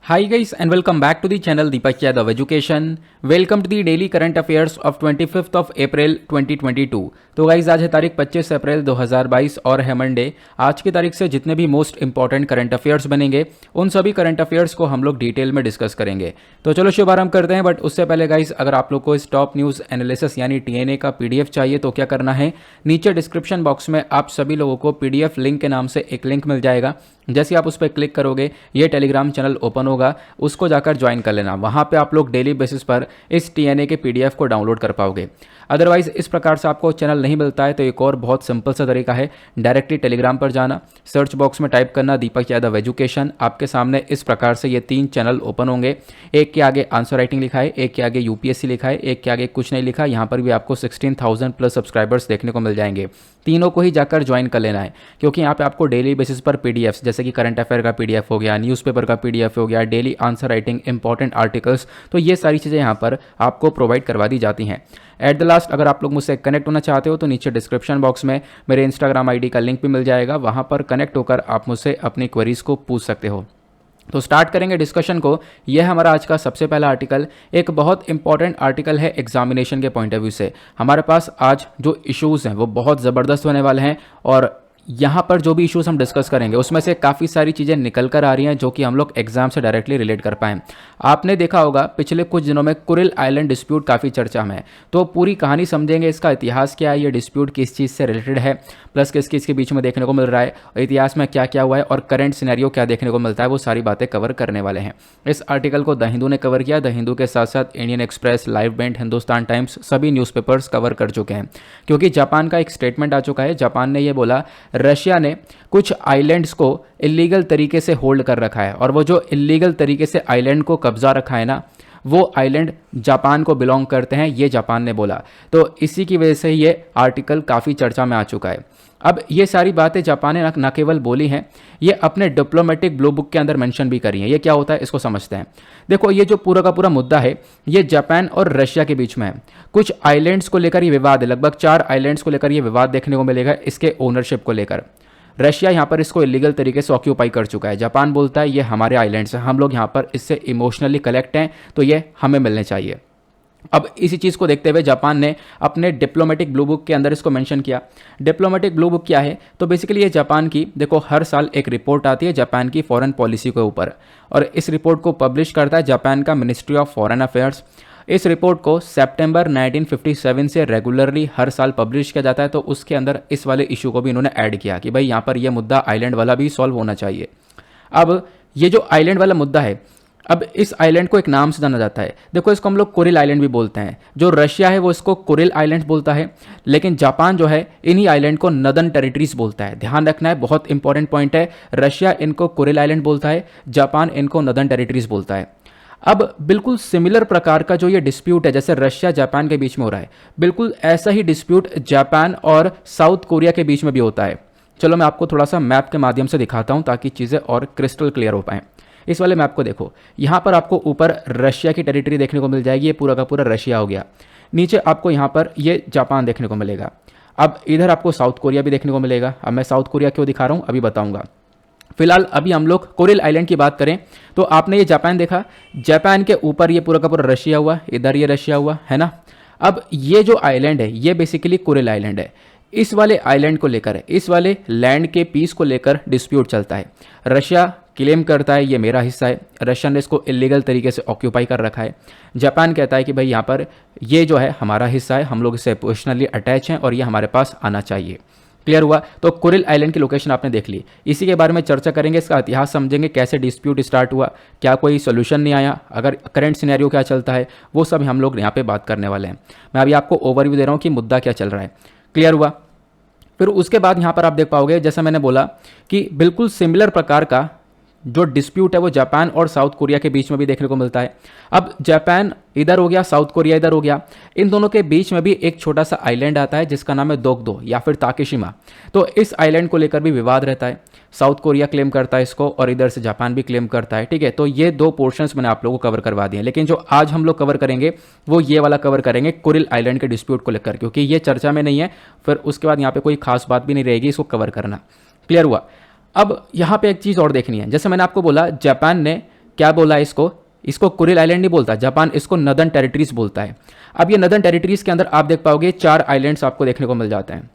Hi guys and welcome back to the channel Deepak Yadav Education. Welcome to the daily current affairs of 25th of April 2022. तो guys आज है तारीख 25 अप्रैल 2022 और है Monday. आज की तारीख से जितने भी मोस्ट इंपॉर्टेंट करंट अफेयर्स बनेंगे उन सभी करंट अफेयर्स को हम लोग डिटेल में डिस्कस करेंगे। तो चलो शुभारंभ करते हैं। बट उससे पहले गाइज अगर आप लोग को इस टॉप न्यूज़ एनालिसिस यानी TNA का PDF चाहिए तो क्या करना है, नीचे डिस्क्रिप्शन बॉक्स में आप सभी लोगों को PDF लिंक के नाम से एक लिंक मिल जाएगा। जैसे आप उस पर क्लिक करोगे ये टेलीग्राम चैनल ओपन होगा, उसको जाकर ज्वाइन कर लेना। वहाँ पे आप लोग डेली बेसिस पर इस TNA के PDF को डाउनलोड कर पाओगे। अदरवाइज इस प्रकार से आपको चैनल नहीं मिलता है तो एक और बहुत सिंपल सा तरीका है, डायरेक्टली टेलीग्राम पर जाना, सर्च बॉक्स में टाइप करना दीपक यादव एजुकेशन। आपके सामने इस प्रकार से ये 3 चैनल ओपन होंगे। एक के आगे आंसर राइटिंग लिखा है, एक के आगे UPSC लिखा है, एक के आगे कुछ नहीं लिखा। यहाँ पर भी आपको 16,000 प्लस सब्सक्राइबर्स देखने को मिल जाएंगे। तीनों को ही जाकर ज्वाइन कर लेना है, क्योंकि यहाँ पे आपको डेली बेसिस पर PDFs जैसे कि करंट अफेयर का PDF हो गया, न्यूज़पेपर का PDF हो गया, daily answer writing, important articles, तो ये सारी चीज़ें यहाँ पर आपको प्रोवाइड करवा दी जाती हैं। एट द लास्ट अगर आप लोग मुझसे कनेक्ट होना चाहते हो तो नीचे डिस्क्रिप्शन बॉक्स में मेरे इंस्टाग्राम ID का लिंक भी मिल जाएगा। वहाँ पर कनेक्ट होकर आप मुझसे अपनी क्वेरीज को पूछ सकते हो। तो स्टार्ट करेंगे डिस्कशन को। यह हमारा आज का सबसे पहला आर्टिकल एक बहुत इंपॉर्टेंट आर्टिकल है एग्जामिनेशन के पॉइंट ऑफ व्यू से। हमारे पास आज जो इश्यूज़ हैं वो बहुत ज़बरदस्त होने वाले हैं और यहाँ पर जो भी इश्यूज हम डिस्कस करेंगे उसमें से काफ़ी सारी चीज़ें निकल कर आ रही हैं जो कि हम लोग एग्जाम से डायरेक्टली रिलेट कर पाएँ। आपने देखा होगा पिछले कुछ दिनों में कुरिल आइलैंड डिस्प्यूट काफ़ी चर्चा में है, तो पूरी कहानी समझेंगे, इसका इतिहास क्या है, ये डिस्प्यूट किस चीज़ से रिलेटेड है, प्लस किस किस के बीच में देखने को मिल रहा है, इतिहास में क्या क्या हुआ है और करंट सिनेरियो क्या देखने को मिलता है, वो सारी बातें कवर करने वाले हैं। इस आर्टिकल को द हिंदू ने कवर किया। द हिंदू के साथ साथ Indian express, live bent, Hindustan times, सभी न्यूज़पेपर्स कवर कर चुके हैं। क्योंकि जापान का एक स्टेटमेंट आ चुका है। जापान ने ये बोला रशिया ने कुछ आइलैंड्स को इलीगल तरीके से होल्ड कर रखा है और वो जो इलीगल तरीके से आइलैंड को कब्जा रखा है ना, वो आइलैंड जापान को बिलोंग करते हैं, ये जापान ने बोला। तो इसी की वजह से ये आर्टिकल काफ़ी चर्चा में आ चुका है। अब ये सारी बातें जापान ने न केवल बोली हैं, ये अपने डिप्लोमेटिक ब्लू बुक के अंदर मेंशन भी करी हैं। ये क्या होता है इसको समझते हैं। देखो ये जो पूरा का पूरा मुद्दा है ये जापान और रशिया के बीच में है। कुछ आइलैंड्स को लेकर ये विवाद है, लगभग 4 आइलैंड्स को लेकर ये विवाद देखने को मिलेगा, इसके ओनरशिप को लेकर। रशिया यहाँ पर इसको इलीगल तरीके से ऑक्यूपाई कर चुका है। जापान बोलता है ये हमारे आइलैंड्स हैं, हम लोग यहाँ पर इससे इमोशनली कलेक्ट हैं, तो ये हमें मिलने चाहिए। अब इसी चीज़ को देखते हुए जापान ने अपने डिप्लोमेटिक ब्लू बुक के अंदर इसको मेंशन किया। डिप्लोमेटिक ब्लू बुक क्या है, तो बेसिकली ये जापान की, देखो हर साल एक रिपोर्ट आती है जापान की फॉरेन पॉलिसी के ऊपर और इस रिपोर्ट को पब्लिश करता है जापान का मिनिस्ट्री ऑफ फॉरेन अफेयर्स। इस रिपोर्ट को सितंबर 1957 से रेगुलरली हर साल पब्लिश किया जाता है। तो उसके अंदर इस वाले इशू को भी इन्होंने ऐड किया कि भाई यहाँ पर यह मुद्दा आइलैंड वाला भी सॉल्व होना चाहिए। अब ये जो आइलैंड वाला मुद्दा है, अब इस आइलैंड को एक नाम से जाना जाता है। देखो इसको हम लोग कुरिल आइलैंड भी बोलते हैं। जो रशिया है वो इसको कुरिल आइलैंड बोलता है, लेकिन जापान जो है इन्हीं आइलैंड को नदर्न टेरिटरीज बोलता है। ध्यान रखना है, बहुत इंपॉर्टेंट पॉइंट है। रशिया इनको कुरिल आइलैंड बोलता है, जापान इनको नदर्न टेरिटरीज बोलता है। अब बिल्कुल सिमिलर प्रकार का जो ये डिस्प्यूट है जैसे रशिया जापान के बीच में हो रहा है, बिल्कुल ऐसा ही डिस्प्यूट जापान और साउथ कोरिया के बीच में भी होता है। चलो मैं आपको थोड़ा सा मैप के माध्यम से दिखाता हूँ ताकि चीज़ें और क्रिस्टल क्लियर हो पाएँ। इस वाले मैप को देखो, यहाँ पर आपको ऊपर रशिया की टेरिटरी देखने को मिल जाएगी, ये पूरा का पूरा रशिया हो गया। नीचे आपको यहाँ पर ये जापान देखने को मिलेगा। अब इधर आपको साउथ कोरिया भी देखने को मिलेगा। अब मैं साउथ कोरिया क्यों दिखा रहा हूँ अभी बताऊँगा। फिलहाल अभी हम लोग कुरिल आइलैंड की बात करें तो आपने ये जापान देखा, जापान के ऊपर ये पूरा का पूरा रशिया हुआ, इधर ये रशिया हुआ है ना। अब ये जो आइलैंड है ये बेसिकली कुरिल आइलैंड है। इस वाले आइलैंड को लेकर, इस वाले लैंड के पीस को लेकर डिस्प्यूट चलता है। रशिया क्लेम करता है ये मेरा हिस्सा है, रशिया ने इसको इलीगल तरीके से ऑक्यूपाई कर रखा है। जापान कहता है कि भाई यहाँ पर ये जो है हमारा हिस्सा है, हम लोग इससे इमोशनली अटैच हैं और ये हमारे पास आना चाहिए। क्लियर हुआ। तो कुरिल आइलैंड की लोकेशन आपने देख ली। इसी के बारे में चर्चा करेंगे, इसका इतिहास समझेंगे, कैसे डिस्प्यूट स्टार्ट हुआ, क्या कोई सोल्यूशन नहीं आया, अगर करंट सिनेरियो क्या चलता है, वो सब हम लोग यहाँ पे बात करने वाले हैं। मैं अभी आपको ओवरव्यू दे रहा हूँ कि मुद्दा क्या चल रहा है। क्लियर हुआ। फिर उसके बाद यहाँ पर आप देख पाओगे जैसा मैंने बोला कि बिल्कुल सिमिलर प्रकार का जो डिस्प्यूट है वो जापान और साउथ कोरिया के बीच में भी देखने को मिलता है। अब जापान इधर हो गया, साउथ कोरिया इधर हो गया, इन दोनों के बीच में भी एक छोटा सा आइलैंड आता है जिसका नाम है दोगदो या फिर ताकेशिमा। तो इस आइलैंड को लेकर भी विवाद रहता है। साउथ कोरिया क्लेम करता है इसको और इधर से जापान भी क्लेम करता है। ठीक है, तो ये 2 पोर्शंस मैंने आप लोगों को कवर करवा दिए, लेकिन जो आज हम लोग कवर करेंगे वो ये वाला कवर करेंगे कुरिल आइलैंड के डिस्प्यूट को लेकर, क्योंकि ये चर्चा में नहीं है। फिर उसके बाद यहाँ पे कोई खास बात भी नहीं रहेगी इसको कवर करना। क्लियर हुआ। अब यहाँ पे एक चीज़ और देखनी है, जैसे मैंने आपको बोला जापान ने क्या बोला है इसको, इसको कुरिल आइलैंड नहीं बोलता जापान, इसको नदर्न टेरिटरीज बोलता है। अब ये नदर्न टेरिटरीज के अंदर आप देख पाओगे 4 आइलैंड्स आपको देखने को मिल जाते हैं।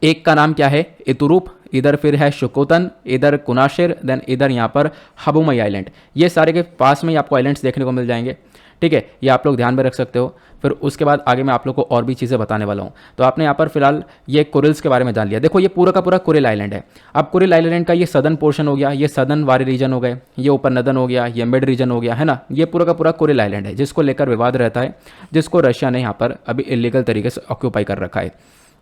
एक का नाम क्या है, इतुरूप, इधर फिर है शुकोतन, इधर कुनाशिर, देन इधर यहाँ पर हबुमई आइलैंड। ये सारे के पास में ही आपको आइलैंड्स देखने को मिल जाएंगे। ठीक है, ये आप लोग ध्यान में रख सकते हो। फिर उसके बाद आगे मैं आप लोग को और भी चीज़ें बताने वाला हूँ। तो आपने यहाँ पर फिलहाल ये कुरिल्स के बारे में जान लिया। देखो ये पूरा का पूरा कुरिल आइलैंड है। अब कुरिल आइलैंड का ये सदर्न पोर्शन हो गया, ये सदर्न वाले रीजन हो गए, ये ऊपर नदर्न हो गया, ये मिड रीजन हो गया, है ना। ये पूरा का पूरा कुरिल आइलैंड है जिसको लेकर विवाद रहता है, जिसको रशिया ने यहाँ पर अभी इलीगल तरीके से ऑक्यूपाई कर रखा है।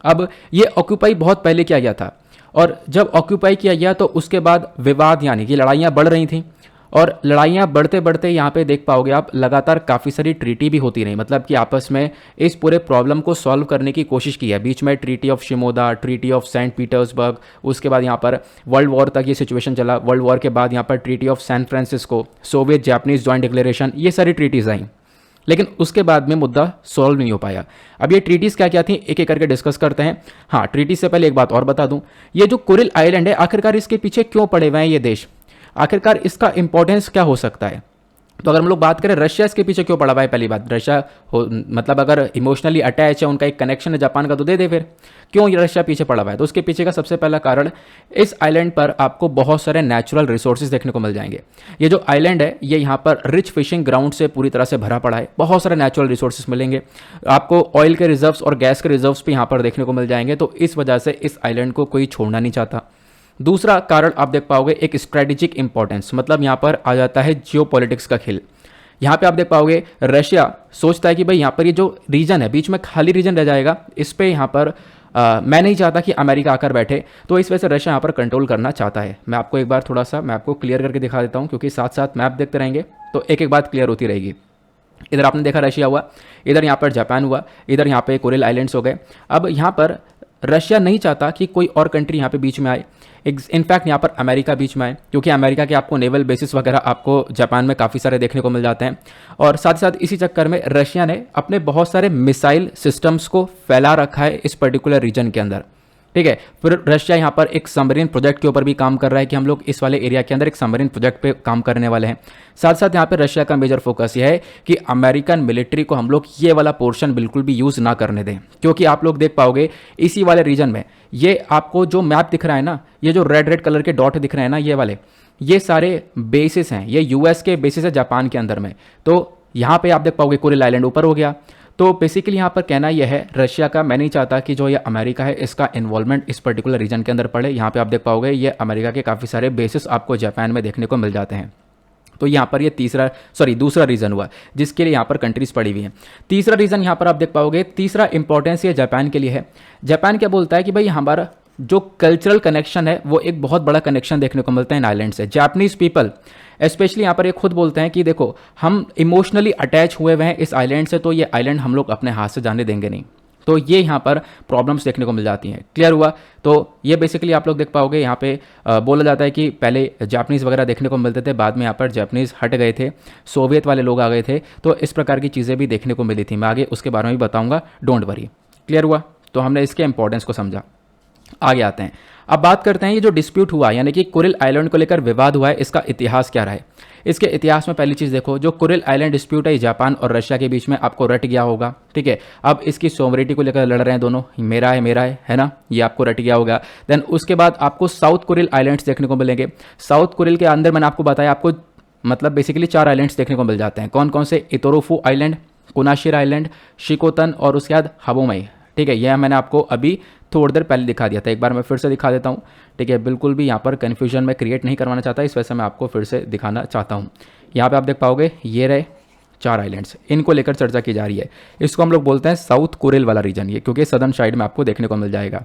अब ये ऑक्यूपाई बहुत पहले किया गया था, और जब ऑक्यूपाई किया गया तो उसके बाद विवाद यानी कि लड़ाइयाँ बढ़ रही थी, और लड़ाइयाँ बढ़ते बढ़ते यहाँ पे देख पाओगे आप लगातार काफ़ी सारी ट्रीटी भी होती रही, मतलब कि आपस में इस पूरे प्रॉब्लम को सॉल्व करने की कोशिश की है। बीच में treaty of Shimoda, treaty of Saint Petersburg, उसके बाद यहाँ पर वर्ल्ड वॉर तक ये सिचुएशन चला। वर्ल्ड वॉर के बाद यहाँ पर treaty of San Francisco, Soviet Japanese joint declaration, ये सारी ट्रीटीज़ आई, लेकिन उसके बाद में मुद्दा सॉल्व नहीं हो पाया। अब ये ट्रीटीज़ क्या क्या थी एक एक करके डिस्कस करते हैं। हाँ, ट्रीटी से पहले एक बात और बता दूं, ये जो कुरिल आइलैंड है आखिरकार इसके पीछे क्यों पड़े हुए हैं ये देश, आखिरकार इसका इंपॉर्टेंस क्या हो सकता है। तो अगर हम लोग बात करें रशिया इसके पीछे क्यों पड़ा हुआ है, पहली बात रशिया मतलब अगर इमोशनली अटैच है, उनका एक कनेक्शन है जापान का, तो दे दे फिर क्यों ये रशिया पीछे पड़ा हुआ है। तो उसके पीछे का सबसे पहला कारण, इस आइलैंड पर आपको बहुत सारे नेचुरल रिसोर्सेज देखने को मिल जाएंगे। ये जो आइलैंड है ये यहाँ पर रिच फिशिंग ग्राउंड से पूरी तरह से भरा पड़ा है, बहुत सारे नेचुरल रिसोर्सेज मिलेंगे आपको, ऑयल के रिजर्व्स और गैस के रिजर्व्स भी यहाँ पर देखने को मिल जाएंगे। तो इस वजह से इस आइलैंड को कोई छोड़ना नहीं चाहता। दूसरा कारण आप देख पाओगे एक स्ट्रेटेजिक इंपॉर्टेंस, मतलब यहाँ पर आ जाता है जियोपॉलिटिक्स का खेल। यहाँ पे आप देख पाओगे रशिया सोचता है कि भाई यहाँ पर ये जो रीजन है बीच में खाली रीजन रह जाएगा, इस पे यहाँ पर मैं नहीं चाहता कि अमेरिका आकर बैठे, तो इस वजह से रशिया यहाँ पर कंट्रोल करना चाहता है। मैं आपको एक बार थोड़ा सा मैं आपको क्लियर करके दिखा देता हूँ, क्योंकि साथ साथ मैप देखते रहेंगे तो एक एक बात क्लियर होती रहेगी। इधर आपने देखा रशिया हुआ, इधर यहाँ पर जापान हुआ, इधर यहाँ पे कुरिल आइलैंड्स हो गए। अब यहाँ पर रशिया नहीं चाहता कि कोई और कंट्री यहाँ पे बीच में आए, इनफैक्ट यहाँ पर अमेरिका बीच में आए, क्योंकि अमेरिका के आपको नेवल बेसिस वगैरह आपको जापान में काफ़ी सारे देखने को मिल जाते हैं। और साथ ही साथ इसी चक्कर में रशिया ने अपने बहुत सारे मिसाइल सिस्टम्स को फैला रखा है इस पर्टिकुलर रीजन के अंदर। ठीक है, फिर रशिया यहाँ पर एक सबमरीन प्रोजेक्ट के ऊपर भी काम कर रहा है कि हम लोग इस वाले एरिया के अंदर एक सबमरीन प्रोजेक्ट पे काम करने वाले हैं। साथ साथ यहाँ पे रशिया का मेजर फोकस यह है कि अमेरिकन मिलिट्री को हम लोग ये वाला पोर्शन बिल्कुल भी यूज़ ना करने दें, क्योंकि आप लोग देख पाओगे इसी वाले रीजन में ये आपको जो मैप दिख रहा है ना, ये जो रेड रेड कलर के डॉट दिख रहे हैं ना, ये वाले ये सारे बेसिस हैं, ये यूएस के बेसिस है जापान के अंदर में। तो यहाँ पे आप देख पाओगे कुरिल आइलैंड ऊपर हो गया। तो बेसिकली यहाँ पर कहना यह है रशिया का, मैं नहीं चाहता कि जो ये अमेरिका है इसका इन्वॉल्वमेंट इस पर्टिकुलर रीजन के अंदर पड़े। यहाँ पे आप देख पाओगे ये अमेरिका के काफ़ी सारे बेसिस आपको जापान में देखने को मिल जाते हैं। तो यहाँ पर ये दूसरा रीज़न हुआ जिसके लिए यहाँ पर कंट्रीज पड़ी हुई हैं। तीसरा रीज़न यहाँ पर आप देख पाओगे, तीसरा इंपॉर्टेंस ये जापान के लिए है। जापान क्या बोलता है कि भाई हमारा जो कल्चरल कनेक्शन है वो एक बहुत बड़ा कनेक्शन देखने को मिलता है इन आइलैंड से। जापानीज पीपल स्पेशली यहाँ पर ये खुद बोलते हैं कि देखो हम इमोशनली अटैच हुए हुए हैं इस आइलैंड से, तो ये आइलैंड हम लोग अपने हाथ से जाने देंगे नहीं। तो ये यहाँ पर प्रॉब्लम्स देखने को मिल जाती हैं। क्लियर हुआ। तो ये बेसिकली आप लोग देख पाओगे यहाँ पे बोला जाता है कि पहले जापानीज़ वगैरह देखने को मिलते थे, बाद में यहाँ पर जापानीज़ हट गए थे, सोवियत वाले लोग आ गए थे, तो इस प्रकार की चीज़ें भी देखने को मिली थी। मैं आगे उसके बारे में भी बताऊँगा, डोंट वरी। क्लियर हुआ। तो हमने इसके इंपॉर्टेंस को समझा। आगे आते हैं, अब बात करते हैं ये जो डिस्प्यूट हुआ यानी कि कुरिल आइलैंड को लेकर विवाद हुआ है, इसका इतिहास क्या रहा है। इसके इतिहास में पहली चीज़ देखो, जो कुरिल आइलैंड डिस्प्यूट है जापान और रशिया के बीच में आपको रट गया होगा। ठीक है, अब इसकी सोवरेनिटी को लेकर लड़ रहे हैं दोनों, मेरा है ना, ये आपको रट गया होगा। देन उसके बाद आपको साउथ कुरिल आइलैंड्स देखने को मिलेंगे। साउथ कुरिल के अंदर मैंने आपको बताया, आपको मतलब बेसिकली 4 आइलैंड्स देखने को मिल जाते हैं। कौन कौन से? इतोरुफु आइलैंड, कुनाशिरा आइलैंड, शिकोतन और उसके बाद हबुमई। ठीक है, यह मैंने आपको अभी थोड़ी देर पहले दिखा दिया था, एक बार मैं फिर से दिखा देता हूँ। ठीक है, बिल्कुल भी यहाँ पर कन्फ्यूजन मैं क्रिएट नहीं करवाना चाहता, इस वजह से मैं आपको फिर से दिखाना चाहता हूँ। यहाँ पे आप देख पाओगे ये रहे 4 आइलैंड्स, इनको लेकर चर्चा की जा रही है। इसको हम लोग बोलते हैं साउथ कुरिल वाला रीजन, ये क्योंकि सदर्न साइड में आपको देखने को मिल जाएगा।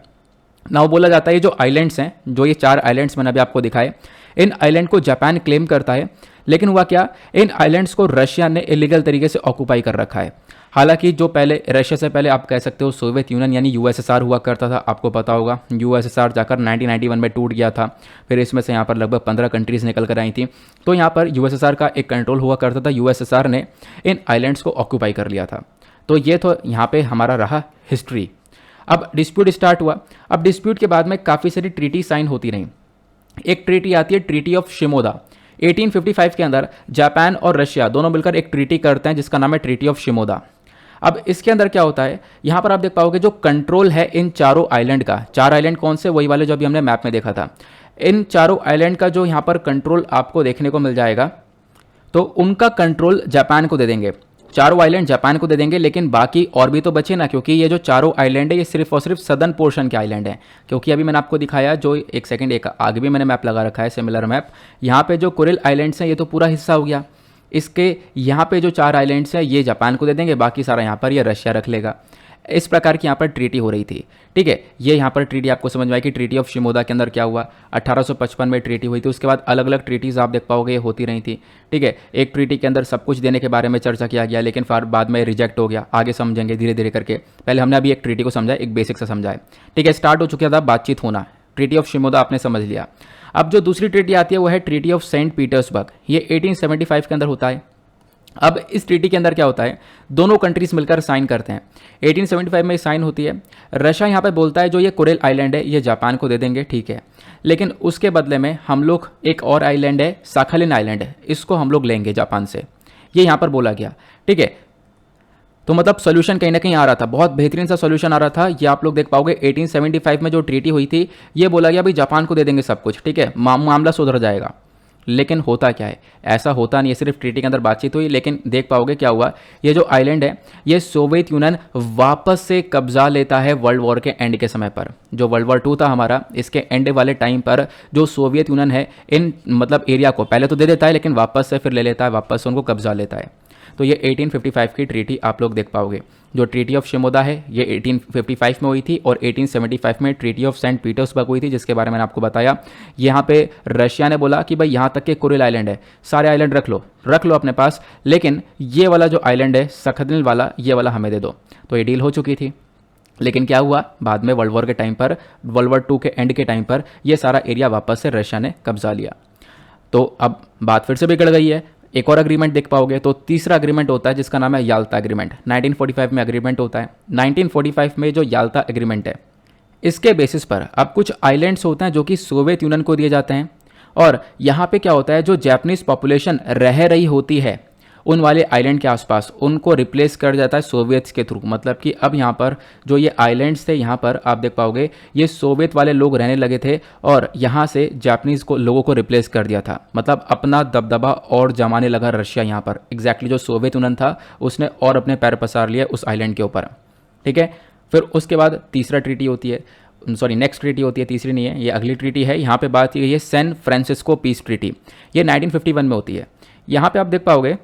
नाउ बोला जाता है ये जो आइलैंड्स हैं, जो ये 4 आइलैंड्स मैंने अभी आपको दिखाए, इन आइलैंड को जापान क्लेम करता है, लेकिन हुआ क्या, इन आइलैंड्स को रशिया ने इलीगल तरीके से ऑक्यूपाई कर रखा है। हालांकि जो पहले रशिया से पहले आप कह सकते हो सोवियत यूनियन यानी यूएसएसआर हुआ करता था, आपको पता होगा यूएसएसआर जाकर 1991 में टूट गया था, फिर इसमें से यहाँ पर लगभग 15 कंट्रीज़ निकल कर आई थी। तो यहाँ पर यूएसएसआर का एक कंट्रोल हुआ करता था, यूएसएसआर ने इन आइलैंड्स को ऑक्यूपाई कर लिया था। तो ये तो यहाँ पे हमारा रहा हिस्ट्री। अब डिस्प्यूट स्टार्ट हुआ। अब डिस्प्यूट के बाद में काफ़ी सारी ट्रीटी साइन होती रहीं। एक ट्रीटी आती है ट्रीटी ऑफ शिमोदा। 1855 के अंदर जापान और रशिया दोनों मिलकर एक ट्रीटी करते हैं जिसका नाम है ट्रीटी ऑफ शिमोदा। अब इसके अंदर क्या होता है, यहां पर आप देख पाओगे जो कंट्रोल है इन चारों आइलैंड का, चार आइलैंड कौन से, वही वाले जो अभी हमने मैप में देखा था, इन चारों आइलैंड का जो यहां पर कंट्रोल आपको देखने को मिल जाएगा, तो उनका कंट्रोल जापान को दे देंगे, चारों आइलैंड जापान को दे देंगे। लेकिन बाकी और भी तो बचे ना, क्योंकि ये जो चारों आइलैंड है ये सिर्फ और सिर्फ सदर्न पोर्शन के आइलैंड हैं। क्योंकि अभी मैंने आपको दिखाया जो एक सेकंड एक आगे भी मैंने मैप लगा रखा है सिमिलर मैप, यहाँ पे जो कुरिल आइलैंड्स हैं ये तो पूरा हिस्सा हो गया, इसके यहाँ पे जो चार आइलैंड्स हैं ये जापान को दे देंगे, बाकी सारा यहाँ पर ये रशिया रख लेगा। इस प्रकार की यहाँ पर ट्रीटी हो रही थी। ठीक है, ये यहाँ पर ट्रीटी आपको समझ में आई कि ट्रीटी ऑफ शिमोदा के अंदर क्या हुआ, 1855 में ट्रीटी हुई थी। उसके बाद अलग अलग ट्रीटीज़ आप देख पाओगे ये होती रही थी। ठीक है, एक ट्रीटी के अंदर सब कुछ देने के बारे में चर्चा किया गया, लेकिन फिर बाद में रिजेक्ट हो गया। आगे समझेंगे धीरे धीरे करके, पहले हमने अभी एक ट्रीटी को समझा, एक बेसिक से समझा है। ठीक है, स्टार्ट हो चुका था बातचीत होना, ट्रीटी ऑफ शिमोदा आपने समझ लिया। अब जो दूसरी ट्रीटी आती है वो है ट्रीटी ऑफ सेंट पीटर्सबर्ग, ये 1875 के अंदर होता है। अब इस ट्रीटी के अंदर क्या होता है, दोनों कंट्रीज मिलकर साइन करते हैं, 1875 में साइन होती है। रशिया यहाँ पे बोलता है जो ये कुरिल आइलैंड है ये जापान को दे देंगे, ठीक है, लेकिन उसके बदले में हम लोग एक और आइलैंड है साखालिन आइलैंड है, इसको हम लोग लेंगे जापान से, ये यहाँ पर बोला गया। ठीक है, तो मतलब सोल्यूशन कहीं ना कहीं आ रहा था, बहुत बेहतरीन सा सोल्यूशन आ रहा था। ये आप लोग देख पाओगे 1875 में जो ट्रीटी हुई थी ये बोला गया भाई जापान को दे देंगे सब कुछ, ठीक है, मामला सुधर जाएगा। लेकिन होता क्या है, ऐसा होता नहीं है, सिर्फ ट्रीटी के अंदर बातचीत हुई, लेकिन देख पाओगे क्या हुआ, ये जो आइलैंड है ये सोवियत यूनियन वापस से कब्जा लेता है वर्ल्ड वॉर के एंड के समय पर। जो वर्ल्ड वॉर 2 था हमारा, इसके एंड वाले टाइम पर जो सोवियत यूनियन है इन मतलब एरिया को पहले तो दे देता है, लेकिन वापस से फिर ले लेता है, वापस से उनको कब्जा लेता है। तो ये 1855 की ट्रीटी आप लोग देख पाओगे। जो ट्रीटी ऑफ शिमोदा है ये 1855 में हुई थी, और 1875 में ट्रीटी ऑफ सेंट पीटर्सबर्ग हुई थी, जिसके बारे में मैंने आपको बताया। यहाँ पे रशिया ने बोला कि भाई यहाँ तक के कुरिल आइलैंड है, सारे आइलैंड रख लो अपने पास, लेकिन ये वाला जो आइलैंड है सखदिल वाला, ये वाला हमें दे दो। तो ये डील हो चुकी थी। लेकिन क्या हुआ, बाद में वर्ल्ड वॉर के टाइम पर, वर्ल्ड वॉर 2 के एंड के टाइम पर ये सारा एरिया वापस से रशिया ने कब्जा लिया। तो अब बात फिर से बिगड़ गई है। एक और अग्रीमेंट देख पाओगे, तो तीसरा अग्रीमेंट होता है जिसका नाम है याल्टा अग्रीमेंट, 1945 में अग्रीमेंट होता है। 1945 में जो याल्टा एग्रीमेंट है इसके बेसिस पर अब कुछ आइलैंड्स होते हैं जो कि सोवियत यूनियन को दिए जाते हैं, और यहाँ पे क्या होता है जो जापानीज पॉपुलेशन रह रही होती है उन वाले आइलैंड के आसपास, उनको रिप्लेस कर जाता है सोवियट्स के थ्रू। मतलब कि अब यहाँ पर जो ये आइलैंड्स थे, यहाँ पर आप देख पाओगे ये सोवियत वाले लोग रहने लगे थे, और यहाँ से जापानीज को लोगों को रिप्लेस कर दिया था। मतलब अपना दबदबा और जमाने लगा रशिया यहाँ पर, एग्जैक्टली जो सोवियत यूनियन था उसने और अपने पैर पसार लिए उस आइलैंड के ऊपर। ठीक है, फिर उसके बाद तीसरा ट्रीटी होती है, सॉरी नेक्स्ट ट्रीटी होती है, तीसरी नहीं है, ये अगली ट्रीटी है। यहाँ पे बात की गई है सैन फ्रांसिस्को पीस ट्रीटी, ये 1951 में होती है। यहाँ पे आप देख पाओगे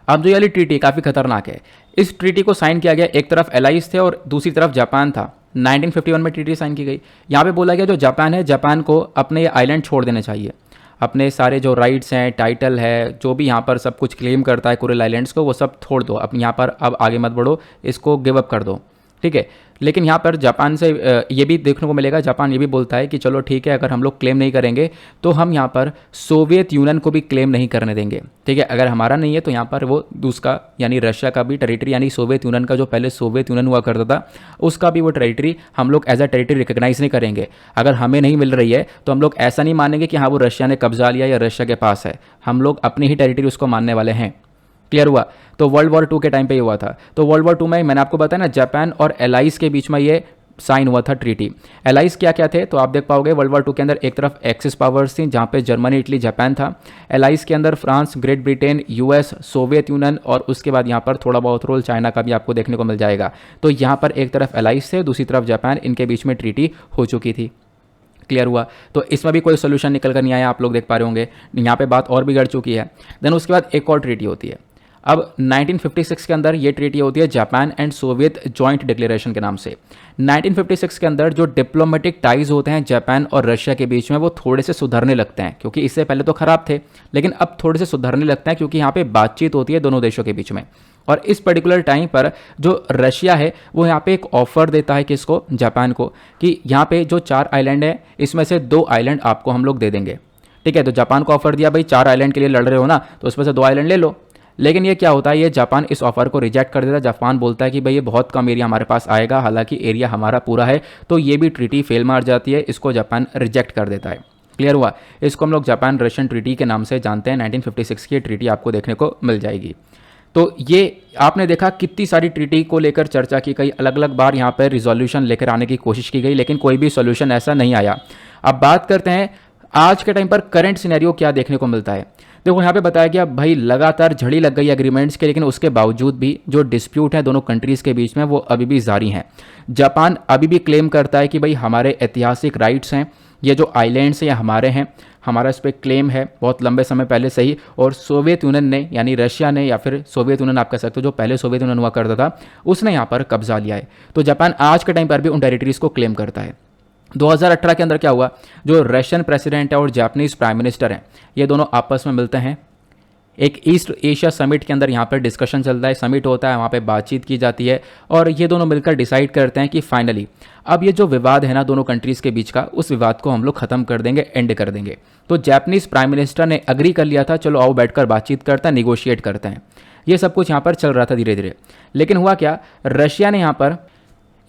अब जो ये वाली ट्रीटी काफ़ी खतरनाक है। इस ट्रीटी को साइन किया गया, एक तरफ एलाइज थे और दूसरी तरफ जापान था। 1951 में ट्रीटी साइन की गई। यहाँ पे बोला गया जो जापान है, जापान को अपने ये आइलैंड छोड़ देने चाहिए, अपने सारे जो राइट्स हैं, टाइटल है, जो भी यहाँ पर सब कुछ क्लेम करता है कुरिल आइलैंड्स को, वो सब छोड़ दो, अब यहाँ पर अब आगे मत बढ़ो, इसको गिव अप कर दो। ठीक है, लेकिन यहाँ पर जापान से ये भी देखने को मिलेगा, जापान ये भी बोलता है कि चलो ठीक है, अगर हम लोग क्लेम नहीं करेंगे तो हम यहाँ पर सोवियत यूनियन को भी क्लेम नहीं करने देंगे। ठीक है, अगर हमारा नहीं है तो यहाँ पर वो दूसरा यानी रशिया का भी टेरिटरी, यानी सोवियत यूनियन का जो पहले सोवियत यूनियन हुआ करता था उसका भी वो टेरिटरी हम लोग एज अ टेरिटरी रिकग्नाइज नहीं करेंगे। अगर हमें नहीं मिल रही है तो हम लोग ऐसा नहीं मानेंगे कि हाँ वो रशिया ने कब्जा लिया या रशिया के पास है, हम लोग अपनी ही टेरिटरी उसको मानने वाले हैं। क्लियर हुआ? तो वर्ल्ड वॉर 2 के टाइम पे ये हुआ था। तो वर्ल्ड वॉर 2 में मैंने आपको बताया ना, जापान और एलाइज के बीच में ये साइन हुआ था ट्रीटी। एलाइज क्या क्या थे, तो आप देख पाओगे वर्ल्ड वॉर 2 के अंदर एक तरफ एक्सिस पावर्स थी जहाँ पे जर्मनी, इटली, जापान था। एलाइज के अंदर France, great Britain, US, Soviet union, और उसके बाद यहाँ पर थोड़ा बहुत रोल चाइना का भी आपको देखने को मिल जाएगा। तो यहाँ पर एक तरफ एलाइज थे, दूसरी तरफ जापान, इनके बीच में ट्रीटी हो चुकी थी। क्लियर हुआ? तो इसमें भी कोई सोल्यूशन निकल कर नहीं आया, आप लोग देख पा रहे होंगे। यहाँ पे बात और बिगड़ चुकी है। देन उसके बाद एक और ट्रीटी होती है। अब 1956 के अंदर ये ट्रीटी होती है Japan and Soviet joint declaration के नाम से। 1956 के अंदर जो डिप्लोमेटिक टाइज होते हैं जापान और रशिया के बीच में, वो थोड़े से सुधरने लगते हैं, क्योंकि इससे पहले तो खराब थे, लेकिन अब थोड़े से सुधरने लगते हैं क्योंकि यहाँ पे बातचीत होती है दोनों देशों के बीच में। और इस पर्टिकुलर टाइम पर जो रशिया है वो यहाँ पे एक ऑफर देता है किसको, जापान को, कि यहाँ पे जो 4 आइलैंड है इसमें से 2 आइलैंड आपको हम लोग दे देंगे। ठीक है, तो जापान को ऑफर दिया भाई 4 आइलैंड के लिए लड़ रहे हो ना, तो उसमें से 2 आइलैंड ले लो। लेकिन ये क्या होता है, ये जापान इस ऑफर को रिजेक्ट कर देता है। जापान बोलता है कि भाई ये बहुत कम एरिया हमारे पास आएगा, हालांकि एरिया हमारा पूरा है। तो ये भी ट्रीटी फेल मार जाती है, इसको जापान रिजेक्ट कर देता है। क्लियर हुआ। इसको हम लोग जापान रशियन ट्रीटी के नाम से जानते हैं। 1956 की ट्रीटी आपको देखने को मिल जाएगी। तो ये आपने देखा कितनी सारी ट्रीटी को लेकर चर्चा की गई, अलग अलग बार यहाँ पर रिजोल्यूशन लेकर आने की कोशिश की गई, लेकिन कोई भी सॉल्यूशन ऐसा नहीं आया। अब बात करते हैं आज के टाइम पर करंट सिनेरियो क्या देखने को मिलता है। देखो यहाँ पे बताया गया भाई लगातार झड़ी लग गई एग्रीमेंट्स के, लेकिन उसके बावजूद भी जो डिस्प्यूट है दोनों कंट्रीज़ के बीच में वो अभी भी जारी हैं। जापान अभी भी क्लेम करता है कि भाई हमारे ऐतिहासिक राइट्स हैं, ये जो आइलैंड्स हैं ये हमारे हैं, हमारा इस पर क्लेम है बहुत लंबे समय पहले से ही। और सोवियत यूनियन ने यानी रशिया ने या फिर सोवियत यूनियन आप कह सकते हो, जो पहले सोवियत यूनियन हुआ करता था, उसने यहाँ पर कब्जा लिया है। तो जापान आज के टाइम पर भी उन टेरिटरीज़ को क्लेम करता है। 2018 के अंदर क्या हुआ, जो रशियन प्रेसिडेंट है और जापानीज प्राइम मिनिस्टर हैं ये दोनों आपस में मिलते हैं। एक ईस्ट एशिया समिट के अंदर यहाँ पर डिस्कशन चलता है, समिट होता है, वहाँ पे बातचीत की जाती है और ये दोनों मिलकर डिसाइड करते हैं कि फाइनली अब ये जो विवाद है ना दोनों कंट्रीज़ के बीच का, उस विवाद को हम लोग ख़त्म कर देंगे, एंड कर देंगे। तो जापानीज प्राइम मिनिस्टर ने अग्री कर लिया था, चलो आओ बैठकर बातचीत करते हैं, निगोशिएट करते हैं। ये सब कुछ यहाँ पर चल रहा था धीरे धीरे। लेकिन हुआ क्या, रशिया ने यहाँ पर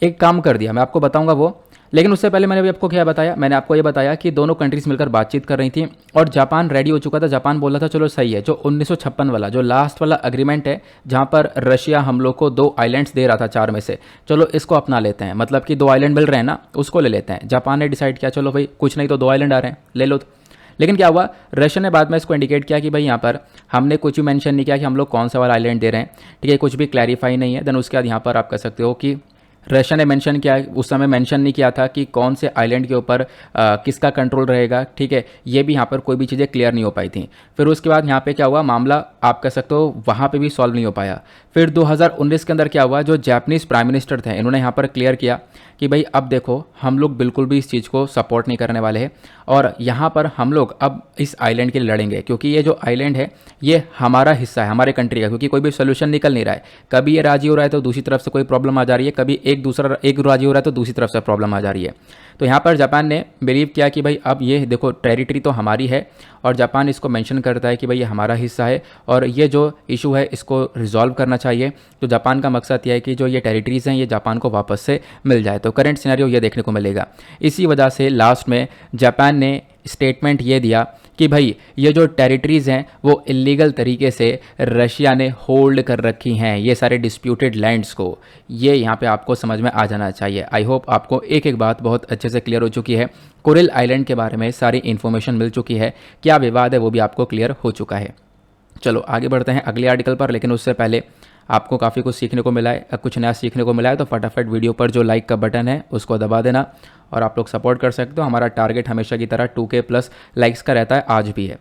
एक काम कर दिया, मैं आपको बताऊँगा वो। लेकिन उससे पहले मैंने भी आपको क्या बताया, मैंने आपको ये बताया कि दोनों कंट्रीज मिलकर बातचीत कर रही थी और जापान रेडी हो चुका था। जापान बोला था चलो सही है, जो 1956 वाला जो लास्ट वाला एग्रीमेंट है जहाँ पर रशिया हम लोग को 2 आइलैंड्स दे रहा था 4 में से, चलो इसको अपना लेते हैं, मतलब कि 2 आइलैंड मिल रहे हैं ना, उसको ले लेते हैं। जापान ने डिसाइड किया चलो भाई कुछ नहीं तो 2 आइलैंड आ रहे हैं, ले लो। लेकिन क्या हुआ, रशिया ने बाद में इसको इंडिकेट किया कि भाई यहाँ पर हमने कुछ भी मेंशन नहीं किया कि हम लोग कौन सा वाला आइलैंड दे रहे हैं, ठीक है, कुछ भी क्लैरिफाई नहीं है। देन उसके बाद यहाँ पर आप कह सकते हो कि रशिया ने मेंशन किया, उस समय मेंशन नहीं किया था कि कौन से आइलैंड के ऊपर किसका कंट्रोल रहेगा, ठीक है, ये भी यहाँ पर कोई भी चीज़ें क्लियर नहीं हो पाई थी। फिर उसके बाद यहाँ पे क्या हुआ, मामला आप कह सकते हो वहाँ पे भी सॉल्व नहीं हो पाया। फिर 2019 के अंदर क्या हुआ, जो जापानीज प्राइम मिनिस्टर थे इन्होंने यहाँ पर क्लियर किया कि भाई अब देखो हम लोग बिल्कुल भी इस चीज़ को सपोर्ट नहीं करने वाले हैं और यहाँ पर हम लोग अब इस आइलैंड के लिए लड़ेंगे, क्योंकि ये जो आइलैंड है ये हमारा हिस्सा है, हमारे कंट्री का, क्योंकि कोई भी सोल्यूशन निकल नहीं रहा है। कभी ये राजी हो रहा है तो दूसरी तरफ से कोई प्रॉब्लम आ जा रही है, कभी एक राजी हो रहा है तो दूसरी तरफ से प्रॉब्लम आ जा रही है। तो यहाँ पर जापान ने बिलीव किया कि भाई अब ये देखो टेरिटरी तो हमारी है और जापान इसको मेंशन करता है कि भाई ये हमारा हिस्सा है और ये जो इशू है इसको रिजॉल्व करना चाहिए। तो जापान का मकसद यह है कि जो ये टेरिटरीज़ हैं ये जापान को वापस से मिल जाए। तो करंट सिनेरियो ये देखने को मिलेगा। इसी वजह से लास्ट में जापान ने स्टेटमेंट ये दिया कि भाई ये जो टेरिटरीज़ हैं वो इलीगल तरीके से रशिया ने होल्ड कर रखी हैं, ये सारे डिस्प्यूटेड लैंड्स को। ये यहाँ पे आपको समझ में आ जाना चाहिए। आई होप आपको एक एक बात बहुत अच्छे से क्लियर हो चुकी है। कुरिल आइलैंड के बारे में सारी इन्फॉर्मेशन मिल चुकी है, क्या विवाद है वो भी आपको क्लियर हो चुका है। चलो आगे बढ़ते हैं अगले आर्टिकल पर, लेकिन उससे पहले आपको काफ़ी कुछ सीखने को मिला है, कुछ नया सीखने को मिला है तो फटाफट वीडियो पर जो लाइक का बटन है उसको दबा देना और आप लोग सपोर्ट कर सकते हो। हमारा टारगेट हमेशा की तरह 2K प्लस लाइक्स का रहता है, आज भी है।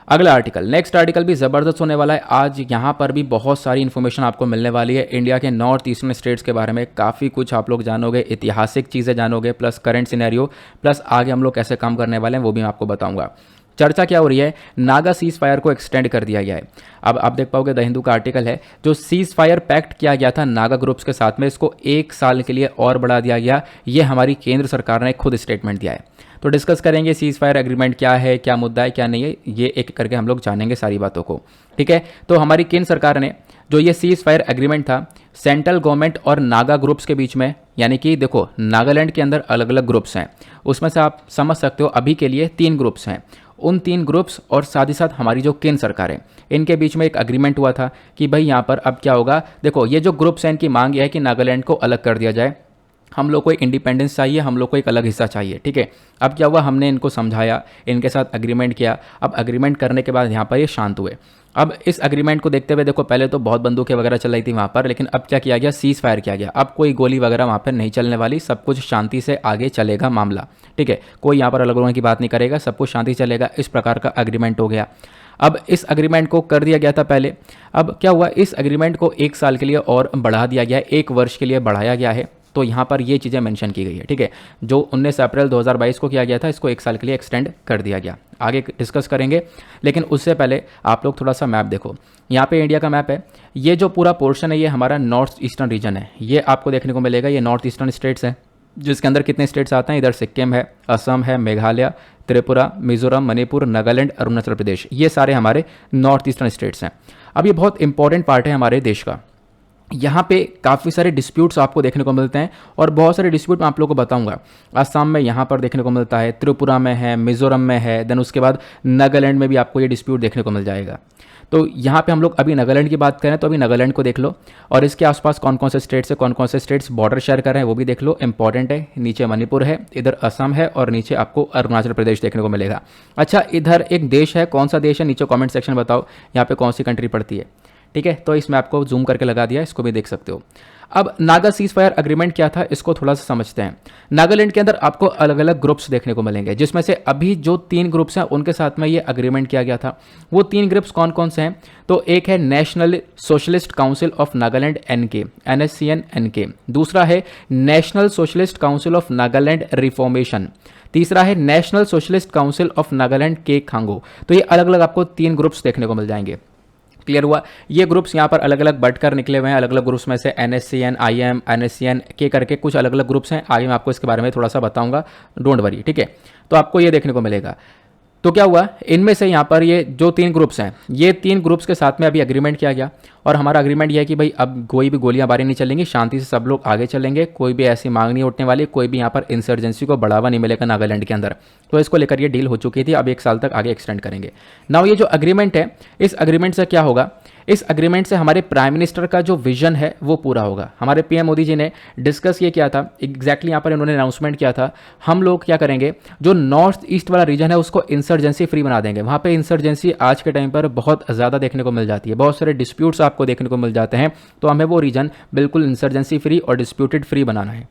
अगला आर्टिकल, नेक्स्ट आर्टिकल भी ज़बरदस्त होने वाला है। आज यहाँ पर भी बहुत सारी इन्फॉर्मेशन आपको मिलने वाली है। इंडिया के नॉर्थ ईस्टर्न स्टेट्स के बारे में काफ़ी कुछ आप लोग जानोगे, ऐतिहासिक चीज़ें जानोगे, प्लस करंट सिनेरियो, प्लस आगे हम लोग कैसे काम करने वाले हैं वो भी मैं आपको बताऊँगा। चर्चा क्या हो रही है, नागा सीज फायर को एक्सटेंड कर दिया गया है। अब आप देख पाओगे द हिंदू का आर्टिकल है, जो सीज फायर पैक्ट किया गया था नागा ग्रुप्स के साथ में, इसको 1 साल के लिए और बढ़ा दिया गया। ये हमारी केंद्र सरकार ने खुद स्टेटमेंट दिया है। तो डिस्कस करेंगे सीज फायर एग्रीमेंट क्या है, क्या मुद्दा है, क्या नहीं है, ये एक करके हम लोग जानेंगे सारी बातों को, ठीक है। तो हमारी केंद्र सरकार ने जो ये सीज फायर एग्रीमेंट था सेंट्रल गवर्नमेंट और नागा ग्रुप्स के बीच में, यानी कि देखो नागालैंड के अंदर अलग अलग ग्रुप्स हैं, उसमें से आप समझ सकते हो अभी के लिए 3 ग्रुप्स हैं। उन 3 ग्रुप्स और साथ ही साथ हमारी जो केंद्र सरकार है इनके बीच में एक एग्रीमेंट हुआ था कि भाई यहाँ पर अब क्या होगा। देखो ये जो ग्रुप्स हैं इनकी मांग यह है कि नागालैंड को अलग कर दिया जाए, हम लोग को एक इंडिपेंडेंस चाहिए, हम लोग को एक अलग हिस्सा चाहिए, ठीक है। अब क्या हुआ, हमने इनको समझाया, इनके साथ एग्रीमेंट किया। अब एग्रीमेंट करने के बाद यहाँ पर ये शांत हुए। अब इस एग्रीमेंट को देखते हुए देखो पहले तो बहुत बंदूकें वगैरह चल रही थी वहाँ पर, लेकिन अब क्या किया गया, सीज फायर किया गया। अब कोई गोली वगैरह वहाँ पर नहीं चलने वाली, सब कुछ शांति से आगे चलेगा मामला, ठीक है। कोई यहाँ पर अलग अलग की बात नहीं करेगा, सब कुछ शांति चलेगा, इस प्रकार का एग्रीमेंट हो गया। अब इस एग्रीमेंट को कर दिया गया था पहले, अब क्या हुआ, इस एग्रीमेंट को 1 साल के लिए और बढ़ा दिया गया है, 1 वर्ष के लिए बढ़ाया गया है। तो यहाँ पर ये चीज़ें मेंशन की गई है, ठीक है। जो 19 अप्रैल 2022 को किया गया था इसको 1 साल के लिए एक्सटेंड कर दिया गया। आगे डिस्कस करेंगे, लेकिन उससे पहले आप लोग थोड़ा सा मैप देखो। यहाँ पे इंडिया का मैप है, ये जो पूरा पोर्शन है ये हमारा नॉर्थ ईस्टर्न रीजन है। ये आपको देखने को मिलेगा, ये नॉर्थ ईस्टर्न स्टेट्स है, जिसके अंदर कितने स्टेट्स आते हैं, इधर सिक्किम है, असम है, मेघालय, त्रिपुरा, मिजोरम, मणिपुर, नागालैंड, अरुणाचल प्रदेश, ये सारे हमारे नॉर्थ ईस्टर्न स्टेट्स हैं। अब ये बहुत इंपॉर्टेंट पार्ट है हमारे देश का। यहाँ पे काफ़ी सारे डिस्प्यूट्स आपको देखने को मिलते हैं और बहुत सारे डिस्प्यूट मैं आप लोगों को बताऊंगा। असम में यहाँ पर देखने को मिलता है, त्रिपुरा में है, मिजोरम में है, देन उसके बाद नागालैंड में भी आपको ये डिस्प्यूट देखने को मिल जाएगा। तो यहाँ पे हम लोग अभी नागालैंड की बात करें तो अभी नागालैंड को देख लो और इसके आसपास कौन कौन से स्टेट्स है, कौन कौन से स्टेट्स बॉर्डर शेयर कर रहे हैं वो भी देख लो, इंपॉर्टेंट है। नीचे मणिपुर है, इधर असम है और नीचे आपको अरुणाचल प्रदेश देखने को मिलेगा। अच्छा, इधर एक देश है, कौन सा देश है नीचे कॉमेंट सेक्शन बताओ, यहाँ पे कौन सी कंट्री पड़ती है। ठीक है, तो इसमें आपको जूम करके लगा दिया, इसको भी देख सकते हो। अब नागा सीज फायर अग्रीमेंट क्या था इसको थोड़ा सा समझते हैं। नागालैंड के अंदर आपको अलग अलग ग्रुप्स देखने को मिलेंगे, जिसमें से अभी जो 3 ग्रुप्स हैं उनके साथ में ये अग्रीमेंट किया गया था। वो 3 ग्रुप्स कौन कौन से हैं? तो एक है national socialist council of Nagaland NK, NSCN NK। दूसरा है national socialist council of Nagaland reformation. तीसरा है national socialist council of Nagaland के खांगो। तो ये अलग अलग आपको 3 ग्रुप्स देखने को मिल जाएंगे। क्लियर हुआ? ये ग्रुप्स यहाँ पर अलग अलग बढ़कर निकले हुए हैं। अलग अलग ग्रुप्स में से NSCN IM NSCN के करके कुछ अलग अलग ग्रुप्स हैं। आगे मैं आपको इसके बारे में थोड़ा सा बताऊंगा, डोंट वरी। ठीक है, तो आपको ये देखने को मिलेगा। तो क्या हुआ, इनमें से यहाँ पर ये जो 3 ग्रुप्स हैं, ये 3 ग्रुप्स के साथ में अभी अग्रीमेंट किया गया और हमारा अग्रीमेंट यह है कि भाई अब कोई भी गोलियां बारी नहीं चलेंगी, शांति से सब लोग आगे चलेंगे, कोई भी ऐसी मांग नहीं उठने वाली, कोई भी यहाँ पर इंसर्जेंसी को बढ़ावा नहीं मिलेगा नागालैंड के अंदर। तो इसको लेकर ये डील हो चुकी थी, अब 1 साल तक आगे एक्सटेंड करेंगे। नाउ ये जो अग्रीमेंट है, इस अग्रीमेंट से क्या होगा, इस अग्रीमेंट से हमारे प्राइम मिनिस्टर का जो विजन है वो पूरा होगा। हमारे PM मोदी जी ने डिस्कस ये किया था, एग्जैक्टली यहाँ पर इन्होंने अनाउंसमेंट किया था, हम लोग क्या करेंगे, जो नॉर्थ ईस्ट वाला रीजन है उसको इंसर्जेंसी फ्री बना देंगे। वहाँ पे इंसर्जेंसी आज के टाइम पर बहुत ज़्यादा देखने को मिल जाती है, बहुत सारे डिस्प्यूट्स आपको देखने को मिल जाते हैं। तो हमें वो रीजन बिल्कुल इंसर्जेंसी फ्री और डिस्प्यूटेड फ्री बनाना है।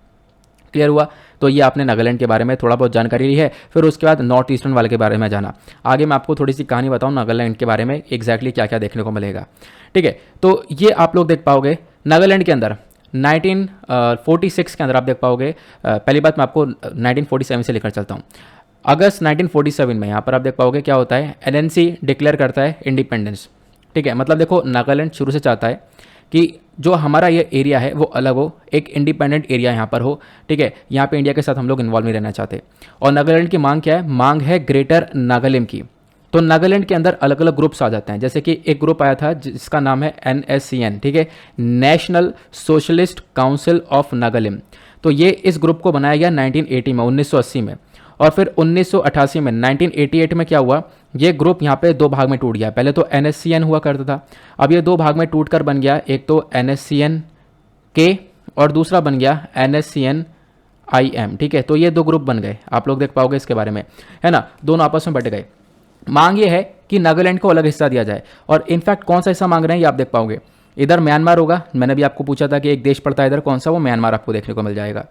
क्लियर हुआ? तो ये आपने नागालैंड के बारे में थोड़ा बहुत जानकारी ली है। फिर उसके बाद नॉर्थ ईस्टर्न वाले के बारे में जाना। आगे मैं आपको थोड़ी सी कहानी बताऊं नागालैंड के बारे में, एग्जैक्टली क्या क्या देखने को मिलेगा। ठीक है, तो ये आप लोग देख पाओगे नागालैंड के अंदर 1946 के अंदर आप देख पाओगे। पहली बात मैं आपको 1947 से लेकर चलता हूँ। अगस्त 1947 में यहाँ पर आप देख पाओगे क्या होता है, NNC डिक्लेयर करता है इंडिपेंडेंस। ठीक है, मतलब देखो नागालैंड शुरू से चाहता है कि जो हमारा ये एरिया है वो अलग हो, एक इंडिपेंडेंट एरिया यहाँ पर हो। ठीक है, यहाँ पे इंडिया के साथ हम लोग इन्वॉल्व नहीं रहना चाहते। और नागालैंड की मांग क्या है? मांग है ग्रेटर नागालैंड की। तो नागालैंड के अंदर अलग अलग ग्रुप्स आ जाते हैं, जैसे कि एक ग्रुप आया था जिसका नाम है NSCN। ठीक है, national socialist council of Nagaland. तो ये इस ग्रुप को बनाया गया 1980 में, 1980 में। और फिर 1988 में, 1988 में क्या हुआ, ये ग्रुप यहाँ पे 2 भाग में टूट गया। पहले तो NSCN हुआ करता था, अब ये 2 भाग में टूटकर बन गया, एक तो NSCN के और दूसरा बन गया NSCN IM। ठीक है, तो ये 2 ग्रुप बन गए, आप लोग देख पाओगे इसके बारे में, है ना, दोनों आपस में बट गए। मांग ये है कि नागालैंड को अलग हिस्सा दिया जाए और इनफैक्ट कौन सा हिस्सा मांग रहे हैं ये आप देख पाओगे। इधर म्यांमार होगा, मैंने भी आपको पूछा था कि एक देश पड़ता है इधर, कौन सा, वो म्यांमार आपको देखने को मिल जाएगा।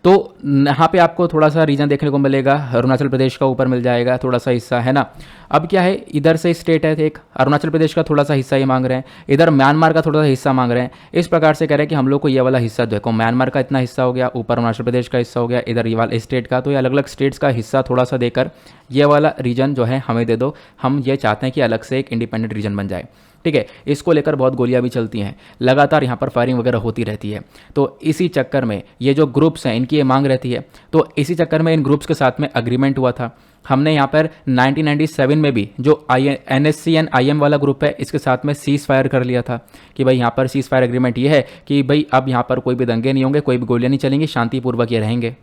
तो यहाँ पे आपको थोड़ा सा रीजन देखने को मिलेगा, अरुणाचल प्रदेश का ऊपर मिल जाएगा थोड़ा सा हिस्सा, है ना। अब क्या है, इधर से स्टेट है एक, अरुणाचल प्रदेश का थोड़ा सा हिस्सा ये मांग रहे हैं, इधर म्यांमार का थोड़ा सा हिस्सा मांग रहे हैं। इस प्रकार से कह रहे हैं कि हम लोग को ये वाला हिस्सा देखो, म्यांमार का इतना हिस्सा हो गया, ऊपर अरुणाचल प्रदेश का हिस्सा हो गया, इधर ये वाला स्टेट का। तो ये अलग अलग स्टेट्स का हिस्सा थोड़ा सा देकर ये वाला रीजन जो है हमें दे दो, हम ये चाहते हैं कि अलग से एक इंडिपेंडेंट रीजन बन जाए। ठीक है, इसको लेकर बहुत गोलियां भी चलती हैं, लगातार यहाँ पर फायरिंग वगैरह होती रहती है। तो इसी चक्कर में ये जो ग्रुप्स हैं इनकी ये मांग रहती है, तो इसी चक्कर में इन ग्रुप्स के साथ में अग्रीमेंट हुआ था। हमने यहाँ पर 1997 में भी जो NSCN IM वाला ग्रुप है इसके साथ में सीज फायर कर लिया था कि भाई यहाँ पर सीज फायर एग्रीमेंट ये है कि भाई अब यहाँ पर कोई भी दंगे नहीं होंगे, कोई भी गोलियाँ नहीं चलेंगी, शांतिपूर्वक ये रहेंगे।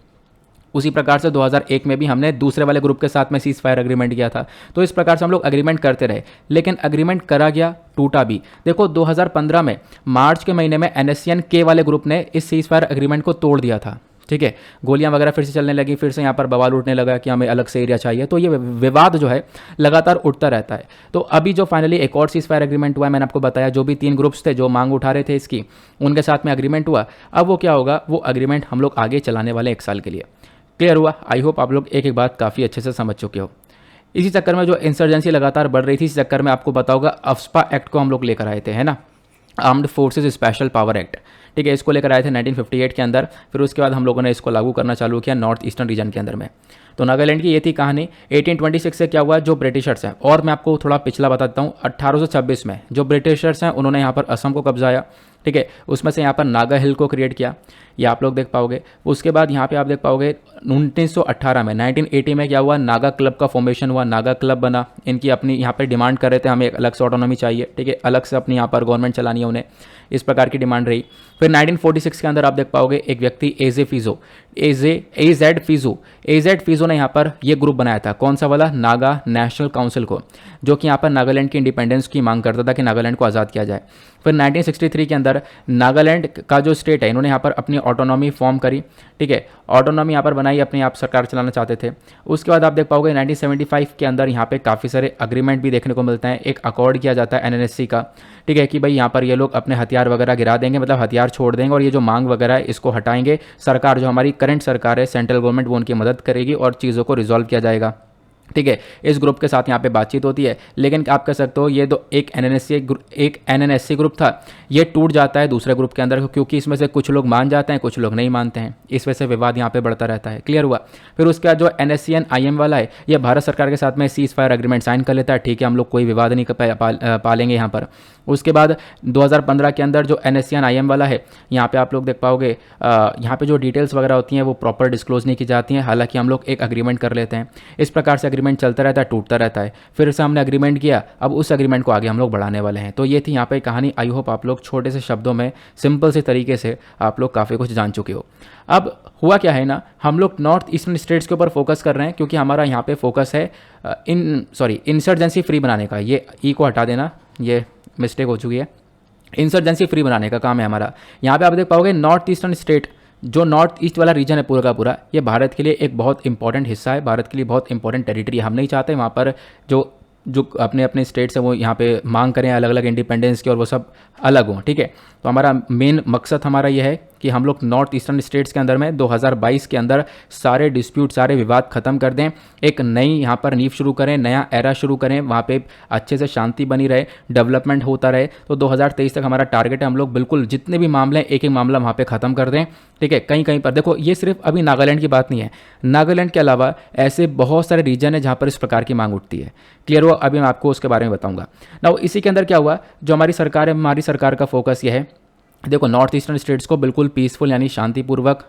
उसी प्रकार से 2001 में भी हमने दूसरे वाले ग्रुप के साथ में सीज फायर एग्रीमेंट किया था। तो इस प्रकार से हम लोग एग्रीमेंट करते रहे, लेकिन एग्रीमेंट करा गया, टूटा भी। देखो 2015 में मार्च के महीने में NSCN के वाले ग्रुप ने इस सीज फायर एग्रीमेंट को तोड़ दिया था। ठीक है, गोलियां वगैरह फिर से चलने लगी, फिर से यहाँ पर बवाल उठने लगा कि हमें अलग से एरिया चाहिए। तो ये विवाद जो है लगातार उठता रहता है। तो अभी जो फाइनली एक और सीज फायर एग्रीमेंट हुआ है, मैंने आपको बताया जो भी 3 ग्रुप्स थे जो मांग उठा रहे थे इसकी, उनके साथ में एग्रीमेंट हुआ। अब वो क्या होगा, वो एग्रीमेंट हम लोग आगे चलाने वाले 1 साल के लिए। क्लियर हुआ? आई होप आप लोग एक एक बात काफ़ी अच्छे से समझ चुके हो। इसी चक्कर में जो इंसर्जेंसी लगातार बढ़ रही थी, इसी चक्कर में आपको बताऊंगा अफ्स्पा एक्ट को हम लोग लेकर आए थे, है ना, armed forces special power act. ठीक है, इसको लेकर आए थे 1958 के अंदर। फिर उसके बाद हम लोगों ने इसको लागू करना चालू किया नॉर्थ ईस्टर्न रीजन के अंदर में। तो नागालैंड की ये थी कहानी। 1826 से क्या हुआ, जो ब्रिटिशर्स हैं, और मैं आपको थोड़ा पिछला बताता हूँ, 1826 में जो ब्रिटिशर्स हैं उन्होंने यहाँ पर असम को कब्जाया। ठीक है। उसमें से यहाँ पर नागा हिल को क्रिएट किया, ये आप लोग देख पाओगे। उसके बाद यहाँ पे आप देख पाओगे 1918 में 1980 में क्या हुआ, नागा क्लब का फॉर्मेशन हुआ, नागा क्लब बना। इनकी अपनी यहाँ पे डिमांड कर रहे थे हमें एक अलग से ऑटोनॉमी चाहिए, ठीक है, अलग से अपनी यहाँ पर गवर्नमेंट चलानी है उन्हें, इस प्रकार की डिमांड रही। फिर 1946 के अंदर आप देख पाओगे एक व्यक्ति एजेड फिजो ने यहाँ पर ये ग्रुप बनाया था, कौन सा वाला, नागा नेशनल काउंसिल को, जो कि यहाँ पर नागालैंड की इंडिपेंडेंस की मांग करता था कि नागालैंड को आज़ाद किया जाए। फिर 1963 के अंदर नागालैंड का जो स्टेट है, इन्होंने यहाँ पर अपनी ऑटोनॉमी फॉर्म करी, ठीक है, ऑटोनॉमी यहाँ पर बनाई, अपनी आप सरकार चलाना चाहते थे। उसके बाद आप देख पाओगे 1975 के अंदर यहाँ पे काफ़ी सारे अग्रीमेंट भी देखने को मिलते हैं। एक अकॉर्ड किया जाता है एनएनएससी का, ठीक है, कि भाई यहाँ पर ये लोग अपने हथियार वगैरह गिरा देंगे, मतलब हथियार छोड़ देंगे, और ये जो मांग वगैरह है इसको हटाएंगे। सरकार जो हमारी करंट सरकार है, सेंट्रल गवर्नमेंट, वो उनकी मदद करेगी और चीज़ों को रिजॉल्व किया जाएगा, ठीक है। इस ग्रुप के साथ यहाँ पे बातचीत होती है, लेकिन आप कह सकते हो ये तो एक एनएनएससी ग्रुप था, ये टूट जाता है दूसरे ग्रुप के अंदर, क्योंकि इसमें से कुछ लोग मान जाते हैं, कुछ लोग नहीं मानते हैं, इस वजह से विवाद यहाँ पे बढ़ता रहता है। क्लियर हुआ। फिर उसके बाद जो एनएससीएन आईएम वाला है, ये भारत सरकार के साथ में सीज फायर एग्रीमेंट साइन कर लेता है, ठीक है, हम लोग कोई विवाद नहीं पालेंगे यहाँ पर। उसके बाद 2015 के अंदर जो एनएससीएन आईएम वाला है, यहाँ पे आप लोग देख पाओगे यहाँ पे जो डिटेल्स वगैरह होती हैं वो प्रॉपर डिस्क्लोज नहीं की जाती हैं, हालांकि हम लोग एक अग्रीमेंट कर लेते हैं। इस प्रकार से अग्रीमेंट चलता रहता है, टूटता रहता है। फिर से हमने अग्रीमेंट किया, अब उस अग्रीमेंट को आगे हम लोग बढ़ाने वाले हैं। तो ये थी यहाँ पे कहानी। आई होप आप लोग छोटे से शब्दों में, सिंपल से तरीके से आप लोग काफ़ी कुछ जान चुके हो। अब हुआ क्या है ना, हम लोग नॉर्थ ईस्टर्न स्टेट्स के ऊपर फोकस कर रहे हैं, क्योंकि हमारा यहाँ पे फोकस है इंसर्जेंसी फ्री बनाने का। ये ई को हटा देना, ये मिस्टेक हो चुकी है। इंसर्जेंसी फ्री बनाने का काम है हमारा। यहाँ पे आप देख पाओगे नॉर्थ ईस्टर्न स्टेट, जो नॉर्थ ईस्ट वाला रीजन है पूरा का पूरा, ये भारत के लिए एक बहुत इंपॉर्टेंट हिस्सा है, भारत के लिए बहुत इंपॉर्टेंट टेरिटरी है। हम नहीं चाहते वहाँ पर जो अपने अपने स्टेट्स हैं वो यहाँ पे मांग करें अलग अलग इंडिपेंडेंस की, और वो सब अलग हों, ठीक है। तो हमारा मेन मकसद हमारा ये है कि हम लोग नॉर्थ ईस्टर्न स्टेट्स के अंदर में 2022 के अंदर सारे डिस्प्यूट, सारे विवाद खत्म कर दें, एक नई यहाँ पर नींव शुरू करें, नया एरा शुरू करें, वहाँ पे अच्छे से शांति बनी रहे, डेवलपमेंट होता रहे। तो 2023 तक हमारा टारगेट है, हम लोग बिल्कुल जितने भी मामले हैं एक एक मामला वहाँ पे ख़त्म कर दें, ठीक है। कहीं कहीं पर देखो, ये सिर्फ अभी नागालैंड की बात नहीं है, नागालैंड के अलावा ऐसे बहुत सारे रीजन है जहाँ पर इस प्रकार की मांग उठती है। क्लियर हुआ। अभी मैं आपको उसके बारे में बताऊंगा ना। इसी के अंदर क्या हुआ, जो हमारी सरकार है, हमारी सरकार का फोकस ये है, देखो नॉर्थ ईस्टर्न स्टेट्स को बिल्कुल पीसफुल यानी शांतिपूर्वक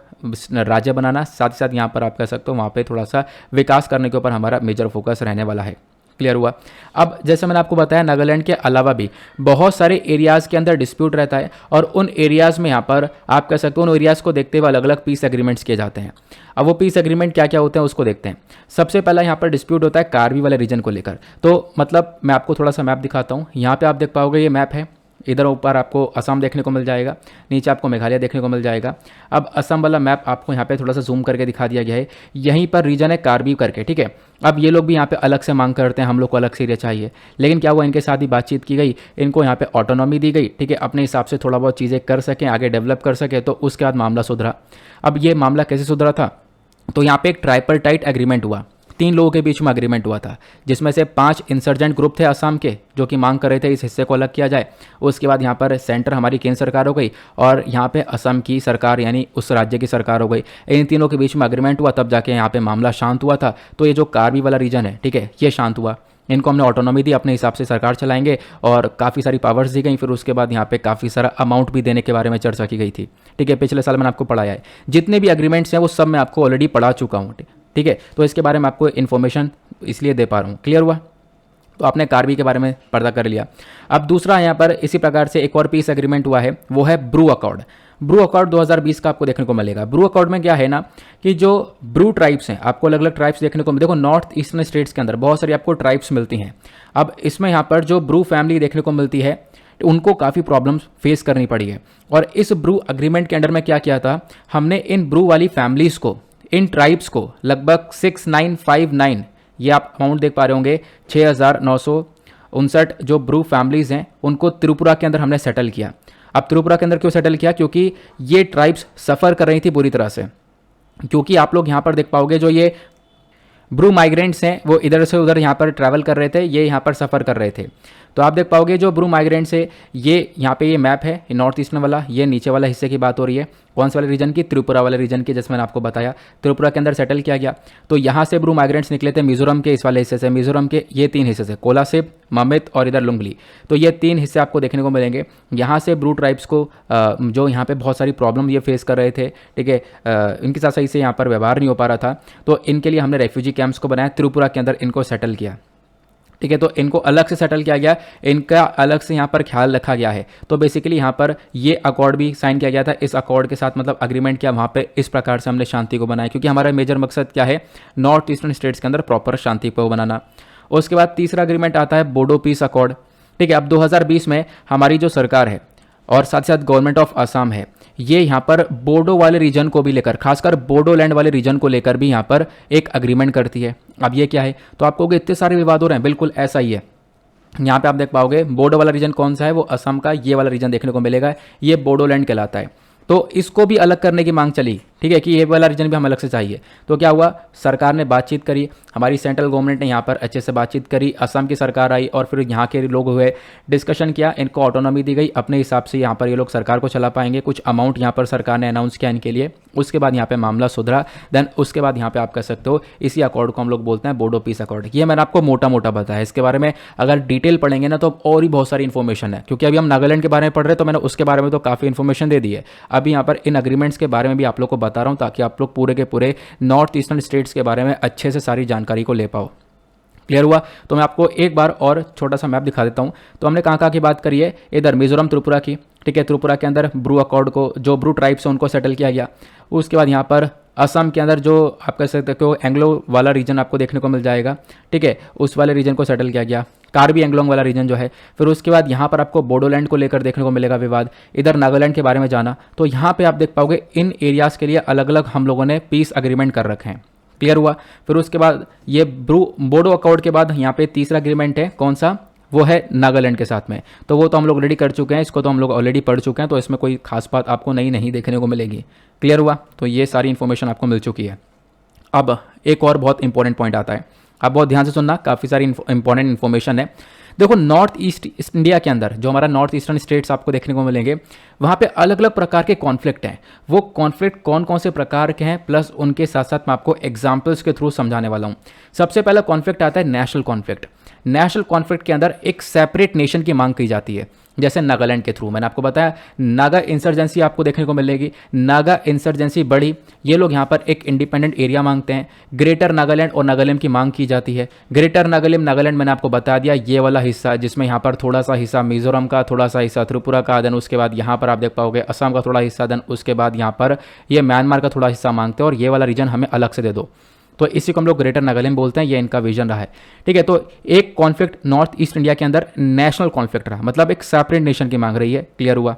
राज्य बनाना, साथ ही साथ यहाँ पर आप कह सकते हो वहाँ पे थोड़ा सा विकास करने के ऊपर हमारा मेजर फोकस रहने वाला है। क्लियर हुआ। अब जैसे मैंने आपको बताया, नागालैंड के अलावा भी बहुत सारे एरियाज़ के अंदर डिस्प्यूट रहता है, और उन एरियाज़ में यहाँ पर आप कह सकते हो उन एरियाज़ को देखते हुए अलग अलग पीस एग्रीमेंट्स किए जाते हैं। अब वो पीस एग्रीमेंट क्या क्या होते हैं उसको देखते हैं। सबसे पहला यहाँ पर डिस्प्यूट होता है कार्बी वाले रीजन को लेकर। तो मतलब मैं आपको थोड़ा सा मैप दिखाता हूँ। यहाँ पर आप देख पाओगे ये मैप है, इधर ऊपर आपको असम देखने को मिल जाएगा, नीचे आपको मेघालय देखने को मिल जाएगा। अब असम वाला मैप आपको यहाँ पे थोड़ा सा जूम करके दिखा दिया गया है। यहीं पर रीजन है कार्बी करके, ठीक है। अब ये लोग भी यहाँ पे अलग से मांग करते हैं, हम लोग को अलग से एरिया चाहिए, लेकिन क्या हुआ, इनके साथ ही बातचीत की गई, इनको यहाँ पे ऑटोनॉमी दी गई, ठीक है, अपने हिसाब से थोड़ा बहुत चीज़ें कर सकें, आगे डेवलप कर सकें। तो उसके बाद मामला सुधरा। अब ये मामला कैसे सुधरा था, तो यहाँ पे एक ट्राइपरटाइट एग्रीमेंट हुआ, 3 लोगों के बीच में एग्रीमेंट हुआ था, जिसमें से 5 इंसर्जेंट ग्रुप थे असम के, जो कि मांग कर रहे थे इस हिस्से को अलग किया जाए। उसके बाद यहाँ पर सेंटर हमारी केंद्र सरकार हो गई, और यहाँ पे असम की सरकार यानी उस राज्य की सरकार हो गई। इन तीनों के बीच में एग्रीमेंट हुआ, तब जाके यहाँ पे मामला शांत हुआ था। तो ये जो कार्बी वाला रीजन है, ठीक है, ये शांत हुआ। इनको हमने ऑटोनॉमी दी, अपने हिसाब से सरकार चलाएंगे, और काफ़ी सारी पावर्स दी गई। फिर उसके बाद यहाँ पे काफ़ी सारा अमाउंट भी देने के बारे में चर्चा की गई थी, ठीक है। पिछले साल मैंने आपको पढ़ाया है, जितने भी एग्रीमेंट्स हैं वो सब मैं आपको ऑलरेडी पढ़ा चुका हूँ, ठीक है। तो इसके बारे में आपको इन्फॉर्मेशन इसलिए दे पा रहा हूँ। क्लियर हुआ। तो आपने कार्बी के बारे में पर्दा कर लिया। अब दूसरा यहाँ पर इसी प्रकार से एक और पीस एग्रीमेंट हुआ है, वो है ब्रू अकॉर्ड। ब्रू अकॉर्ड 2020 का आपको देखने को मिलेगा। ब्रू अकॉर्ड में क्या है ना, कि जो ब्रू ट्राइब्स हैं, आपको अलग अलग ट्राइब्स देखने को, देखो नॉर्थ ईस्टर्न स्टेट्स के अंदर बहुत सारी आपको ट्राइब्स मिलती हैं। अब इसमें यहाँ पर जो ब्रू फैमिली देखने को मिलती है, उनको काफ़ी प्रॉब्लम्स फेस करनी पड़ी है। और इस ब्रू अग्रीमेंट के अंडर में क्या किया था, हमने इन ब्रू वाली फैमिलीज़ को, इन ट्राइब्स को लगभग 6959, ये आप अमाउंट देख पा रहे होंगे, 6959 जो ब्रू फैमिलीज़ हैं, उनको त्रिपुरा के अंदर हमने सेटल किया। अब त्रिपुरा के अंदर क्यों सेटल किया, क्योंकि ये ट्राइब्स सफ़र कर रही थी बुरी तरह से। क्योंकि आप लोग यहाँ पर देख पाओगे जो ये ब्रू माइग्रेंट्स हैं वो इधर से उधर यहाँ पर ट्रैवल कर रहे थे, ये यहाँ पर सफ़र कर रहे थे। तो आप देख पाओगे जो ब्रू माइग्रेंट्स है, ये यहाँ पे ये मैप है, नॉर्थ ईस्टर्न वाला, ये नीचे वाला हिस्से की बात हो रही है। कौन से वाले रीजन की? त्रिपुरा वाले रीजन की, जैसे मैंने आपको बताया त्रिपुरा के अंदर सेटल किया गया। तो यहाँ से ब्रू माइग्रेंट्स निकले थे मिजोरम के इस वाले हिस्से से, मिजोरम के ये 3 हिस्से से, कोलासिब, ममित और इधर लुंगली। तो ये 3 हिस्से आपको देखने को मिलेंगे। यहाँ से ब्रू ट्राइब्स को जो यहाँ पे बहुत सारी प्रॉब्लम ये फेस कर रहे थे, ठीक है, इनके साथ सही से यहाँ पर व्यवहार नहीं हो पा रहा था, तो इनके लिए हमने रेफ्यूजी कैंप्स को बनाया, त्रिपुरा के अंदर इनको सेटल किया, ठीक है। तो इनको अलग से सेटल किया गया, इनका अलग से यहाँ पर ख्याल रखा गया है। तो बेसिकली यहाँ पर ये अकॉर्ड भी साइन किया गया था, इस अकॉर्ड के साथ मतलब अग्रीमेंट किया, वहाँ पे इस प्रकार से हमने शांति को बनाया, क्योंकि हमारा मेजर मकसद क्या है? नॉर्थ ईस्टर्न स्टेट्स के अंदर प्रॉपर शांति को बनाना। उसके बाद तीसरा अग्रीमेंट आता है बोडो पीस अकॉर्ड, ठीक है। अब 2020 में हमारी जो सरकार है और साथ साथ गवर्नमेंट ऑफ असम है, ये यहाँ पर बोडो वाले रीजन को भी लेकर, खासकर बोडोलैंड वाले रीजन को लेकर भी यहाँ पर एक अग्रीमेंट करती है। अब ये क्या है? तो आप कहोगे इतने सारे विवाद हो रहे हैं, बिल्कुल ऐसा ही है। यहाँ पे आप देख पाओगे बोडो वाला रीजन कौन सा है? वो असम का ये वाला रीजन देखने को मिलेगा, ये बोडोलैंड कहलाता है। तो इसको भी अलग करने की मांग चली, ठीक है, कि ये वाला रीजन भी हम अलग से चाहिए। तो क्या हुआ? सरकार ने बातचीत करी, हमारी सेंट्रल गवर्नमेंट ने यहाँ पर अच्छे से बातचीत करी, असम की सरकार आई और फिर यहाँ के लोग हुए, डिस्कशन किया, इनको ऑटोनॉमी दी गई, अपने हिसाब से यहाँ पर ये लोग सरकार को चला पाएंगे। कुछ अमाउंट यहाँ पर सरकार ने अनाउंस किया इनके लिए। उसके बाद यहाँ पे मामला सुधरा, देन उसके बाद यहाँ पे आप कह सकते हो इसी अकॉर्ड को हम लोग बोलते हैं बोडो पीस अकॉर्ड। ये मैंने आपको मोटा मोटा बताया, इसके बारे में अगर डिटेल पढ़ेंगे ना तो और भी बहुत सारी इन्फॉर्मेशन है, क्योंकि अभी हम नागालैंड के बारे में पढ़ रहे हैं, तो मैंने उसके बारे में तो काफ़ी इन्फॉर्मेशन दे दी है। अभी यहाँ पर इन अग्रीमेंट्स के बारे में भी आप लोग को बता रहा हूँ, ताकि आप लोग पूरे के पूरे नॉर्थ ईस्टर्न स्टेट्स के बारे में अच्छे से सारी जानकारी को ले पाओ। क्लियर हुआ? तो मैं आपको एक बार और छोटा सा मैप दिखा देता हूँ। तो हमने कहाँ की बात करी है? इधर मिजोरम त्रिपुरा की, ठीक है। त्रिपुरा के अंदर ब्रू अकॉर्ड को, जो ब्रू ट्राइब्स है उनको सेटल किया गया। उसके बाद यहाँ पर असम के अंदर जो आप कह सकते हो एंग्लो वाला रीजन आपको देखने को मिल जाएगा, ठीक है, उस वाले रीजन को सेटल किया गया, कार्बी एंग्लोंग वाला रीजन जो है। फिर उसके बाद यहाँ पर आपको बोडोलैंड को लेकर देखने को मिलेगा विवाद। इधर नागालैंड के बारे में जाना, तो यहाँ पे आप देख पाओगे इन एरियाज़ के लिए अलग अलग हम लोगों ने पीस अग्रीमेंट कर रखे हैं। क्लियर हुआ? फिर उसके बाद ये बोडो अकॉर्ड के बाद यहाँ पे तीसरा अग्रीमेंट है, कौन सा? वो है नागालैंड के साथ में। तो वो तो हम लोग ऑलरेडी कर चुके हैं, इसको तो हम लोग ऑलरेडी पढ़ चुके हैं, तो इसमें कोई खास बात आपको नई नहीं देखने को मिलेगी। क्लियर हुआ? तो ये सारी इन्फॉर्मेशन आपको मिल चुकी है। अब एक और बहुत इंपॉर्टेंट पॉइंट आता है, आप बहुत ध्यान से सुनना, काफ़ी सारी इंपॉर्टेंट इन्फॉर्मेशन है। देखो नॉर्थ ईस्ट इंडिया के अंदर जो हमारा नॉर्थ ईस्टर्न स्टेट्स आपको देखने को मिलेंगे, वहाँ पे अलग अलग प्रकार के कॉन्फ्लिक्ट हैं। वो कॉन्फ्लिक्ट कौन कौन से प्रकार के हैं, प्लस उनके साथ साथ मैं आपको एग्जाम्पल्स के थ्रू समझाने वाला हूँ। सबसे पहला कॉन्फ्लिक्ट आता है नेशनल कॉन्फ्लिक्ट। नेशनल कॉन्फ्लिक्ट के अंदर एक सेपरेट नेशन की मांग की जाती है, जैसे नागालैंड के थ्रू मैंने आपको बताया नागा इंसर्जेंसी आपको देखने को मिलेगी। नागा इंसर्जेंसी बढ़ी, ये लोग यहाँ पर एक इंडिपेंडेंट एरिया मांगते हैं। ग्रेटर नागालैंड और नागालैंड की मांग की जाती है। ग्रेटर नागालैंड मैंने आपको बता दिया, ये वाला हिस्सा जिसमें यहाँ पर थोड़ा सा हिस्सा मिजोरम का, थोड़ा सा हिस्सा त्रिपुरा का, देन उसके बाद यहाँ पर आप देख पाओगे असम का थोड़ा हिस्सा, देन उसके बाद यहाँ पर ये म्यांमार का थोड़ा हिस्सा मांगते हैं, और ये वाला रीजन हमें अलग से दे दो। तो इसी को हम लोग ग्रेटर नागालैंड बोलते हैं, ये इनका विजन रहा है, ठीक है। तो एक कॉन्फ्लिक्ट नॉर्थ ईस्ट इंडिया के अंदर नेशनल कॉन्फ्लिक्ट रहा, मतलब एक सेपरेट नेशन की मांग रही है। क्लियर हुआ?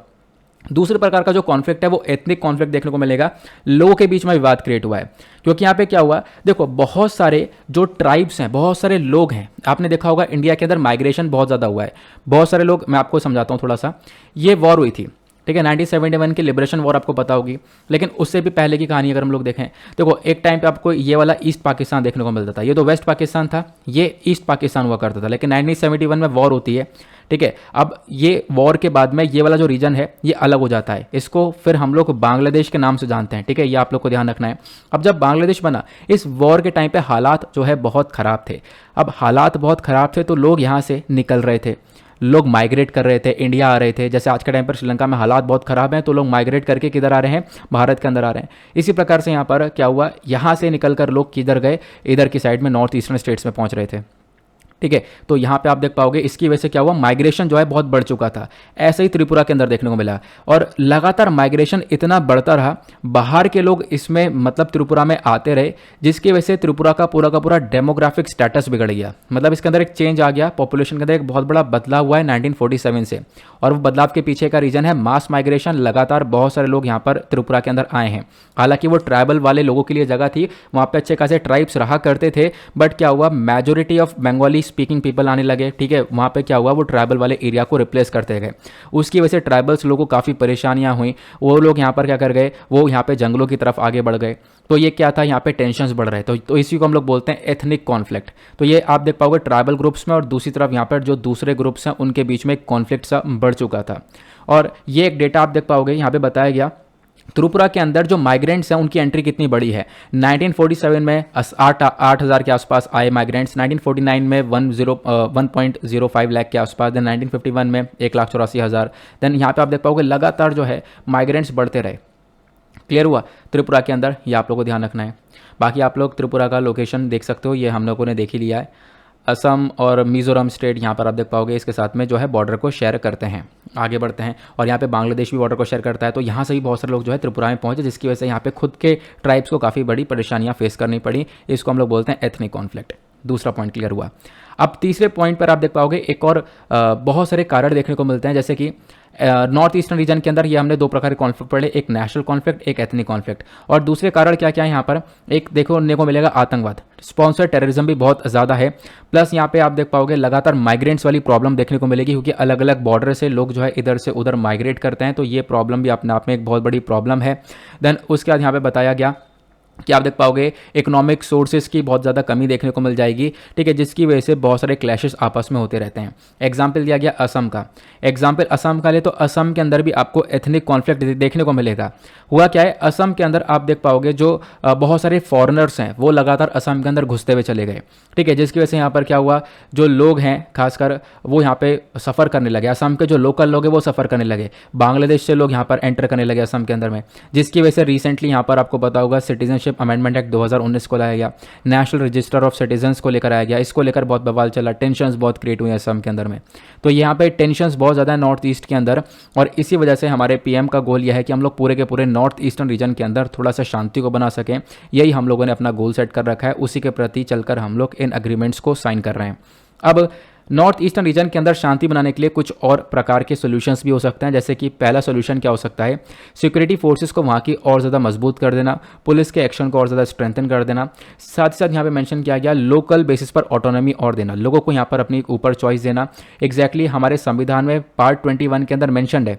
दूसरे प्रकार का जो कॉन्फ्लिक्ट है वो एथनिक कॉन्फ्लिक्ट देखने को मिलेगा, लोगों के बीच में विवाद क्रिएट हुआ है। क्योंकि यहाँ पे क्या हुआ, देखो बहुत सारे जो ट्राइब्स हैं, बहुत सारे लोग हैं, आपने देखा होगा इंडिया के अंदर माइग्रेशन बहुत ज़्यादा हुआ है। बहुत सारे लोग, मैं आपको समझाता हूँ थोड़ा सा, ये वॉर हुई थी, ठीक है, 1971 की लिबरेशन वॉर आपको पता होगी। लेकिन उससे भी पहले की कहानी अगर हम लोग देखें, देखो एक टाइम पे आपको ये वाला ईस्ट पाकिस्तान देखने को मिलता था, ये तो वेस्ट पाकिस्तान था, ये ईस्ट पाकिस्तान हुआ करता था। लेकिन 1971 में वॉर होती है, ठीक है। अब ये वॉर के बाद में ये वाला जो रीजन है ये अलग हो जाता है, इसको फिर हम लोग बांग्लादेश के नाम से जानते हैं, ठीक है, ये आप लोग को ध्यान रखना है। अब जब बांग्लादेश बना, इस वॉर के टाइम पे हालात जो है बहुत ख़राब थे। अब हालात बहुत ख़राब थे तो लोग यहाँ से निकल रहे थे, लोग माइग्रेट कर रहे थे, इंडिया आ रहे थे। जैसे आज के टाइम पर श्रीलंका में हालात बहुत ख़राब हैं, तो लोग माइग्रेट करके किधर आ रहे हैं, भारत के अंदर आ रहे हैं। इसी प्रकार से यहाँ पर क्या हुआ, यहाँ से निकलकर लोग किधर गए, इधर की साइड में नॉर्थ ईस्टर्न स्टेट्स में पहुँच रहे थे, ठीक है। तो यहाँ पे आप देख पाओगे इसकी वजह से क्या हुआ, माइग्रेशन जो है बहुत बढ़ चुका था। ऐसे ही त्रिपुरा के अंदर देखने को मिला, और लगातार माइग्रेशन इतना बढ़ता रहा, बाहर के लोग इसमें मतलब त्रिपुरा में आते रहे, जिसकी वजह से त्रिपुरा का पूरा डेमोग्राफिक स्टेटस बिगड़ गया। मतलब इसके अंदर एक चेंज आ गया, पॉपुलेशन के अंदर एक बहुत बड़ा बदलाव हुआ है 1947 से। और वो बदलाव के पीछे का रीजन है मास माइग्रेशन। लगातार बहुत सारे लोग यहाँ पर त्रिपुरा के अंदर आए हैं। हालांकि वो ट्राइबल वाले लोगों के लिए जगह थी, वहाँ पे अच्छे खासे ट्राइब्स रहा करते थे, बट क्या हुआ, majority of Bengali speaking people आने लगे, ठीक है। वहाँ पे क्या हुआ, वो ट्राइबल वाले एरिया को रिप्लेस करते गए। उसकी वजह से ट्राइबल्स लोगों को काफ़ी परेशानियाँ हुई। वो लोग यहाँ पर क्या कर गए, वो यहाँ पे जंगलों की तरफ आगे बढ़ गए। तो ये क्या था, यहाँ पे टेंशन्स बढ़ रहे। तो इसी को हम लोग बोलते हैं एथनिक कॉन्फ्लिक्ट। तो ये आप देख पाओगे ट्राइबल ग्रुप्स में, और दूसरी तरफ यहाँ पर जो दूसरे ग्रुप्स हैं उनके बीच में एक कॉन्फ्लिक्ट सा बढ़ चुका था। और ये एक डेटा आप देख पाओगे, यहाँ पे बताया गया त्रिपुरा के अंदर जो माइग्रेंट्स हैं उनकी एंट्री कितनी बड़ी है। 1947 में 8,000 के आसपास आए माइग्रेंट्स, 1949 में 1.05 लाख के आसपास, देन 1951 में 1,84,000। देन यहाँ पे आप देख पाओगे लगातार जो है माइग्रेंट्स बढ़ते रहे। क्लियर हुआ त्रिपुरा के अंदर, ये आप लोगों को ध्यान रखना है। बाकी आप लोग त्रिपुरा का लोकेशन देख सकते हो, ये हम लोगों ने देख ही लिया है। असम और मिज़ोरम स्टेट यहाँ पर आप देख पाओगे इसके साथ में जो है बॉर्डर को शेयर करते हैं। आगे बढ़ते हैं, और यहाँ पे बांग्लादेश भी बॉर्डर को शेयर करता है। तो यहाँ से भी बहुत सारे लोग जो है त्रिपुरा में पहुँचे, जिसकी वजह से यहाँ पे खुद के ट्राइब्स को काफ़ी बड़ी परेशानियाँ फेस करनी पड़ी। इसको हम लोग बोलते हैं एथनिक कॉन्फ्लिक्ट। दूसरा पॉइंट क्लियर हुआ। अब तीसरे पॉइंट पर आप देख पाओगे एक और बहुत सारे कारण देखने को मिलते हैं, जैसे कि नॉर्थ ईस्टर्न रीजन के अंदर ये हमने दो प्रकार के कॉन्फ्लिक्ट पढ़े, एक नेशनल कॉन्फ्लिक्ट, एक एथनिक कॉन्फ्लिक्ट। और दूसरे कारण क्या क्या है यहाँ पर, एक देखने को मिलेगा आतंकवाद, स्पॉन्सर टेररिज्म भी बहुत ज़्यादा है। प्लस यहाँ पे आप देख पाओगे लगातार माइग्रेंट्स वाली प्रॉब्लम देखने को मिलेगी, क्योंकि अलग अलग बॉर्डर से लोग जो है इधर से उधर माइग्रेट करते हैं। तो ये प्रॉब्लम भी अपने आप में एक बहुत बड़ी प्रॉब्लम है। देन उसके बाद यहाँ पे बताया गया कि आप देख पाओगे इकोनॉमिक सोर्सेज की बहुत ज़्यादा कमी देखने को मिल जाएगी, ठीक है, जिसकी वजह से बहुत सारे क्लैशेस आपस में होते रहते हैं। एग्जाम्पल दिया गया असम का, एग्जाम्पल असम का ले तो असम के अंदर भी आपको एथनिक कॉन्फ्लिक्ट देखने को मिलेगा। हुआ क्या है, असम के अंदर आप देख पाओगे जो बहुत सारे फॉरेनर्स हैं वो लगातार असम के अंदर घुसते हुए चले गए, ठीक है, जिसकी वजह से यहाँ पर क्या हुआ, जो लोग हैं खासकर वो यहाँ पे सफ़र करने लगे। असम के जो लोकल लोग हैं वो सफ़र करने लगे, बांग्लादेश से लोग यहाँ पर एंटर करने लगे असम के अंदर में, जिसकी वजह से रिसेंटली यहाँ पर आपको पता होगा सिटीजनशिप अमेंडमेंट एक्ट 2019 को लाया गया, नेशनल रजिस्टर ऑफ सिटीजन्स को लेकर आया गया। इसको लेकर बहुत बवाल चला, टेंशन्स बहुत क्रिएट हुई असम के अंदर में। तो यहाँ पे टेंशन्स बहुत ज़्यादा है नॉर्थ ईस्ट के अंदर, और इसी वजह से हमारे पीएम का गोल यह है कि हम लोग पूरे के पूरे नॉर्थ ईस्टर्न रीजन के अंदर थोड़ा सा शांति को बना सकें। यही हम लोगों ने अपना गोल सेट कर रखा है, उसी के प्रति चलकर हम लोग इन एग्रीमेंट्स को साइन कर रहे हैं। अब नॉर्थ ईस्टर्न रीजन के अंदर शांति बनाने के लिए कुछ और प्रकार के सॉल्यूशंस भी हो सकते हैं, जैसे कि पहला सॉल्यूशन क्या हो सकता है, सिक्योरिटी फोर्सेस को वहाँ की और ज़्यादा मजबूत कर देना, पुलिस के एक्शन को और ज़्यादा स्ट्रेंथन कर देना। साथ ही साथ यहाँ पे मेंशन किया गया लोकल बेसिस पर ऑटोनॉमी और देना, लोगों को यहाँ पर अपनी ऊपर चॉइस देना। एग्जैक्टली हमारे संविधान में पार्ट 21 के अंदर मेंशन्ड है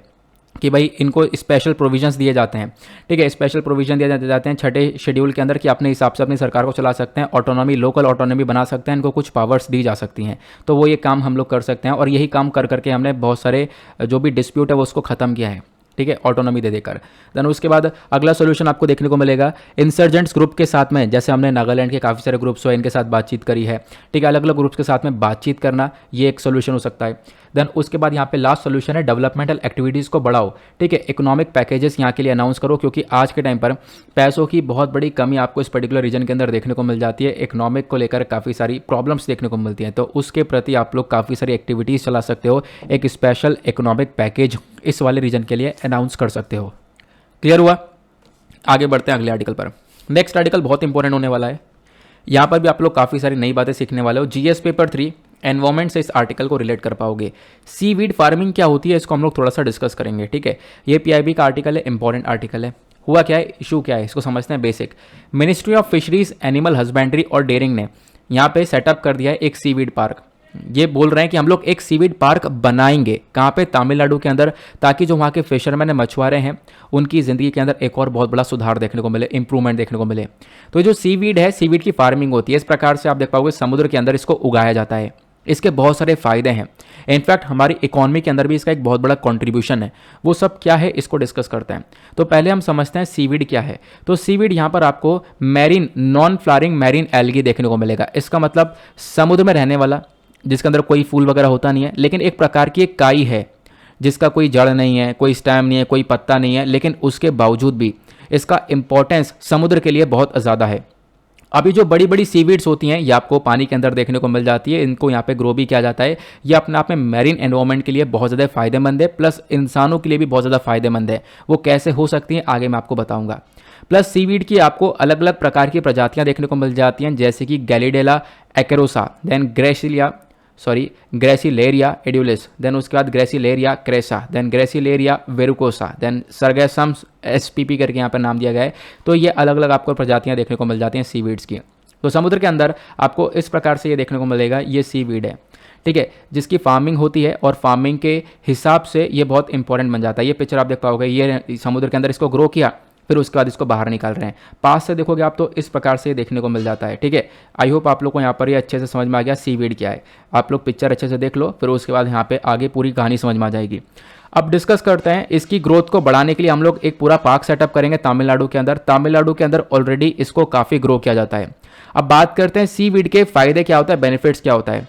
कि भाई इनको स्पेशल प्रोविजंस दिए जाते हैं, ठीक है, स्पेशल प्रोविजन दिए जाते हैं छठे शेड्यूल के अंदर कि अपने हिसाब से अपनी सरकार को चला सकते हैं, ऑटोनॉमी लोकल ऑटोनॉमी बना सकते हैं, इनको कुछ पावर्स दी जा सकती हैं। तो वो ये काम हम लोग कर सकते हैं, और यही काम कर करके हमने बहुत सारे जो भी डिस्प्यूट है वो उसको ख़त्म किया है, ठीक है, ऑटोनॉमी दे देकर। देन उसके बाद अगला सॉल्यूशन आपको देखने को मिलेगा इंसर्जेंट्स ग्रुप के साथ में, जैसे हमने नागालैंड के काफ़ी सारे ग्रुप्स हो इनके साथ बातचीत करी है, ठीक है, अलग अलग ग्रुप्स के साथ में बातचीत करना, ये एक सोल्यूशन हो सकता है। देन उसके बाद यहाँ पे लास्ट सोल्यूशन है डेवलपमेंटल एक्टिविटीज़ को बढ़ाओ, ठीक है, इकोनॉमिक पैकेजेस यहाँ के लिए अनाउंस करो, क्योंकि आज के टाइम पर पैसों की बहुत बड़ी कमी आपको इस पर्टिकुलर रीजन के अंदर देखने को मिल जाती है। इकोनॉमिक को लेकर काफ़ी सारी प्रॉब्लम्स देखने को मिलती हैं, तो उसके प्रति आप लोग काफ़ी सारी एक्टिविटीज़ चला सकते हो, एक स्पेशल इकोनॉमिक पैकेज इस वाले रीजन के लिए अनाउंस कर सकते हो। क्लियर हुआ? आगे बढ़ते हैं अगले आर्टिकल पर। नेक्स्ट आर्टिकल बहुत इंपॉर्टेंट होने वाला है, यहाँ पर भी आप लोग काफ़ी सारी नई बातें सीखने वाले हो। जीएस पेपर 3 एनवायरमेंट से इस आर्टिकल को रिलेट कर पाओगे। सीवीड फार्मिंग क्या होती है इसको हम लोग थोड़ा सा डिस्कस करेंगे, ठीक है। ये पीआईबी का आर्टिकल है, इंपॉर्टेंट आर्टिकल है। हुआ क्या है, इशू क्या है, इसको समझते हैं basic. Ministry of fisheries, animal husbandry और डेयरिंग ने यहाँ पे सेटअप कर दिया है एक सीवीड पार्क। ये बोल रहे हैं कि हम लोग एक सीवीड पार्क बनाएंगे, कहाँ पे, तमिलनाडु के अंदर, ताकि जो वहाँ के फिशरमैन मछुआरे हैं उनकी ज़िंदगी के अंदर एक और बहुत बड़ा सुधार देखने को मिले, इंप्रूवमेंट देखने को मिले। तो जो सीवीड है, सीवीड की फार्मिंग होती है, इस प्रकार से आप देख पाओगे समुद्र के अंदर इसको उगाया जाता है। इसके बहुत सारे फ़ायदे हैं, इनफैक्ट हमारी इकोनॉमी के अंदर भी इसका एक बहुत बड़ा कंट्रीब्यूशन है। वो सब क्या है इसको डिस्कस करते हैं। तो पहले हम समझते हैं सीवीड क्या है। तो सीवीड यहाँ पर आपको marine non flowering marine algae देखने को मिलेगा। इसका मतलब समुद्र में रहने वाला, जिसके अंदर कोई फूल वगैरह होता नहीं है, लेकिन एक प्रकार की एक काई है जिसका कोई जड़ नहीं है, कोई स्टेम नहीं है, कोई पत्ता नहीं है, लेकिन उसके बावजूद भी इसका इंपॉर्टेंस समुद्र के लिए बहुत ज़्यादा है। अभी जो बड़ी बड़ी सीवीड्स होती हैं ये आपको पानी के अंदर देखने को मिल जाती है, इनको यहाँ पे ग्रो भी किया जाता है। ये अपने आप में मैरीन एनवायरनमेंट के लिए बहुत ज़्यादा फ़ायदेमंद है, प्लस इंसानों के लिए भी बहुत ज़्यादा फ़ायदेमंद है। वो कैसे हो सकती हैं आगे मैं आपको बताऊँगा। प्लस सीवीड की आपको अलग अलग प्रकार की प्रजातियाँ देखने को मिल जाती हैं, जैसे कि Gelidiella acerosa, then Gracilaria edulis, then उसके बाद Gracilaria crassa, then Gracilaria verrucosa, then Sargassums SPP करके यहाँ पर नाम दिया गया है। तो ये अलग अलग आपको प्रजातियाँ देखने को मिल जाती हैं सीवीड्स की। तो समुद्र के अंदर आपको इस प्रकार से ये देखने को मिलेगा, ये सीवीड है, ठीक है, जिसकी फार्मिंग होती है और फार्मिंग के हिसाब से ये बहुत इंपॉर्टेंट बन जाता है। ये पिक्चर आप देख पाओगे, ये समुद्र के अंदर इसको ग्रो किया, फिर उसके बाद इसको बाहर निकाल रहे हैं। पास से देखोगे आप तो इस प्रकार से देखने को मिल जाता है, ठीक है। आई होप आप लोग को यहाँ पर ये अच्छे से समझ में आ गया सीवीड क्या है। आप लोग पिक्चर अच्छे से देख लो, फिर उसके बाद यहाँ पे आगे पूरी कहानी समझ में आ जाएगी। अब डिस्कस करते हैं इसकी ग्रोथ को बढ़ाने के लिए हम लोग एक पूरा पार्क सेटअप करेंगे तमिलनाडु के अंदर। तमिलनाडु के अंदर ऑलरेडी इसको काफ़ी ग्रो किया जाता है। अब बात करते हैं सीवीड के फायदे क्या होता है, बेनिफिट्स क्या होता है।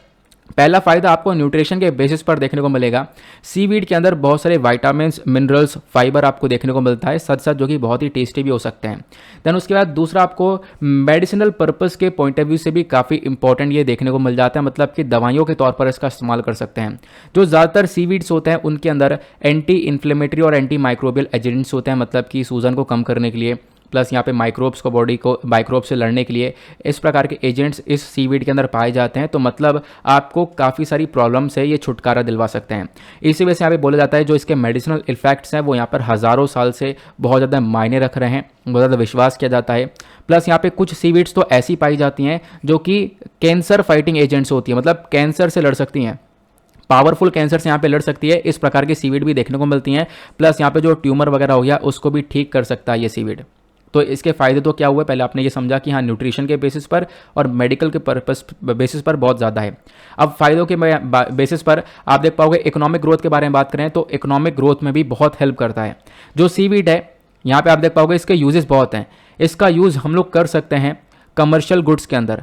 पहला फायदा आपको न्यूट्रिशन के बेसिस पर देखने को मिलेगा। सीवीड के अंदर बहुत सारे विटामिन्स, मिनरल्स, फाइबर आपको देखने को मिलता है साथ साथ, जो कि बहुत ही टेस्टी भी हो सकते हैं। देन उसके बाद दूसरा आपको मेडिसिनल पर्पस के पॉइंट ऑफ व्यू से भी काफ़ी इंपॉर्टेंट ये देखने को मिल जाता है, मतलब कि दवाइयों के तौर पर इसका इस्तेमाल कर सकते हैं। जो ज़्यादातर सीवीड्स होते हैं उनके अंदर एंटी इन्फ्लेमेटरी और एंटी माइक्रोबियल एजेंट्स होते हैं, मतलब कि सूजन को कम करने के लिए, प्लस यहाँ पे माइक्रोब्स को, बॉडी को माइक्रोब से लड़ने के लिए इस प्रकार के एजेंट्स इस सीवीड के अंदर पाए जाते हैं। तो मतलब आपको काफ़ी सारी प्रॉब्लम से ये छुटकारा दिलवा सकते हैं। इसी वजह से यहाँ पे बोला जाता है जो इसके मेडिसिनल इफेक्ट्स हैं वो यहाँ पर हज़ारों साल से बहुत ज़्यादा मायने रख रहे हैं, बहुत ज़्यादा विश्वास किया जाता है। प्लस यहाँ पे कुछ सीवीड्स तो ऐसी पाई जाती हैं जो कि कैंसर फाइटिंग एजेंट्स होती है, मतलब कैंसर से लड़ सकती हैं, पावरफुल कैंसर से यहाँ पे लड़ सकती है। इस प्रकार की सीवीड भी देखने को मिलती हैं। प्लस यहाँ पे जो ट्यूमर वगैरह हो गया उसको भी ठीक कर सकता है ये सीवीड। तो इसके फायदे तो क्या हुए, पहले आपने ये समझा कि हाँ न्यूट्रिशन के बेसिस पर और मेडिकल के पर्पस बेसिस पर बहुत ज़्यादा है। अब फायदों के बेसिस पर आप देख पाओगे इकोनॉमिक ग्रोथ के बारे में बात करें तो इकोनॉमिक ग्रोथ में भी बहुत हेल्प करता है। जो सीवीड है यहाँ पे आप देख पाओगे इसके यूजेस बहुत हैं। इसका यूज़ हम लोग कर सकते हैं कमर्शियल गुड्स के अंदर,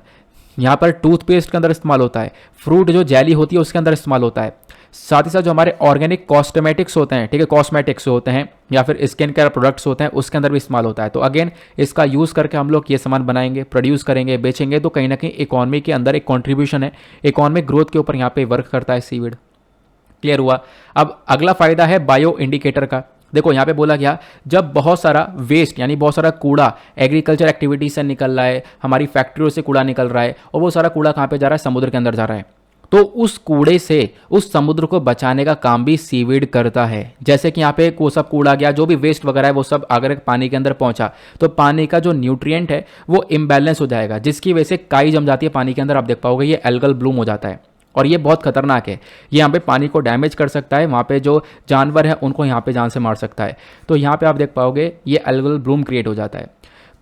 यहाँ पर टूथपेस्ट के अंदर इस्तेमाल होता है, फ्रूट जो जेली होती है उसके अंदर इस्तेमाल होता है, साथ ही साथ जो हमारे ऑर्गेनिक कॉस्मेटिक्स होते हैं, ठीक है, कॉस्मेटिक्स होते हैं या फिर स्किन केयर प्रोडक्ट्स होते हैं उसके अंदर भी इस्तेमाल होता है। तो अगेन इसका यूज़ करके हम लोग ये सामान बनाएंगे, प्रोड्यूस करेंगे, बेचेंगे, तो कहीं ना कहीं इकॉनमी के अंदर एक कॉन्ट्रीब्यूशन है, इकॉनमिक ग्रोथ के ऊपर यहाँ पे वर्क करता है सीवीड। क्लियर हुआ। अब अगला फायदा है बायो इंडिकेटर का। देखो यहाँ पे बोला गया जब बहुत सारा वेस्ट यानी बहुत सारा कूड़ा एग्रीकल्चर एक्टिविटी से निकल रहा है, हमारी फैक्ट्रियों से कूड़ा निकल रहा है और वो सारा कूड़ा कहाँ पे जा रहा है, समुद्र के अंदर जा रहा है, तो उस कूड़े से उस समुद्र को बचाने का काम भी सीवीड करता है। जैसे कि यहाँ पे वो सब कूड़ा गया, जो भी वेस्ट वगैरह है वो सब अगर पानी के अंदर पहुंचा तो पानी का जो न्यूट्रिएंट है वो इम्बैलेंस हो जाएगा, जिसकी वजह से काई जम जाती है पानी के अंदर। आप देख पाओगे ये एल्गल ब्लूम हो जाता है और ये बहुत खतरनाक है। ये यहाँ पे पानी को डैमेज कर सकता है, वहाँ पे जो जानवर है उनको यहाँ पे जान से मार सकता है। तो यहाँ पे आप देख पाओगे ये एल्गल ब्लूम क्रिएट हो जाता है।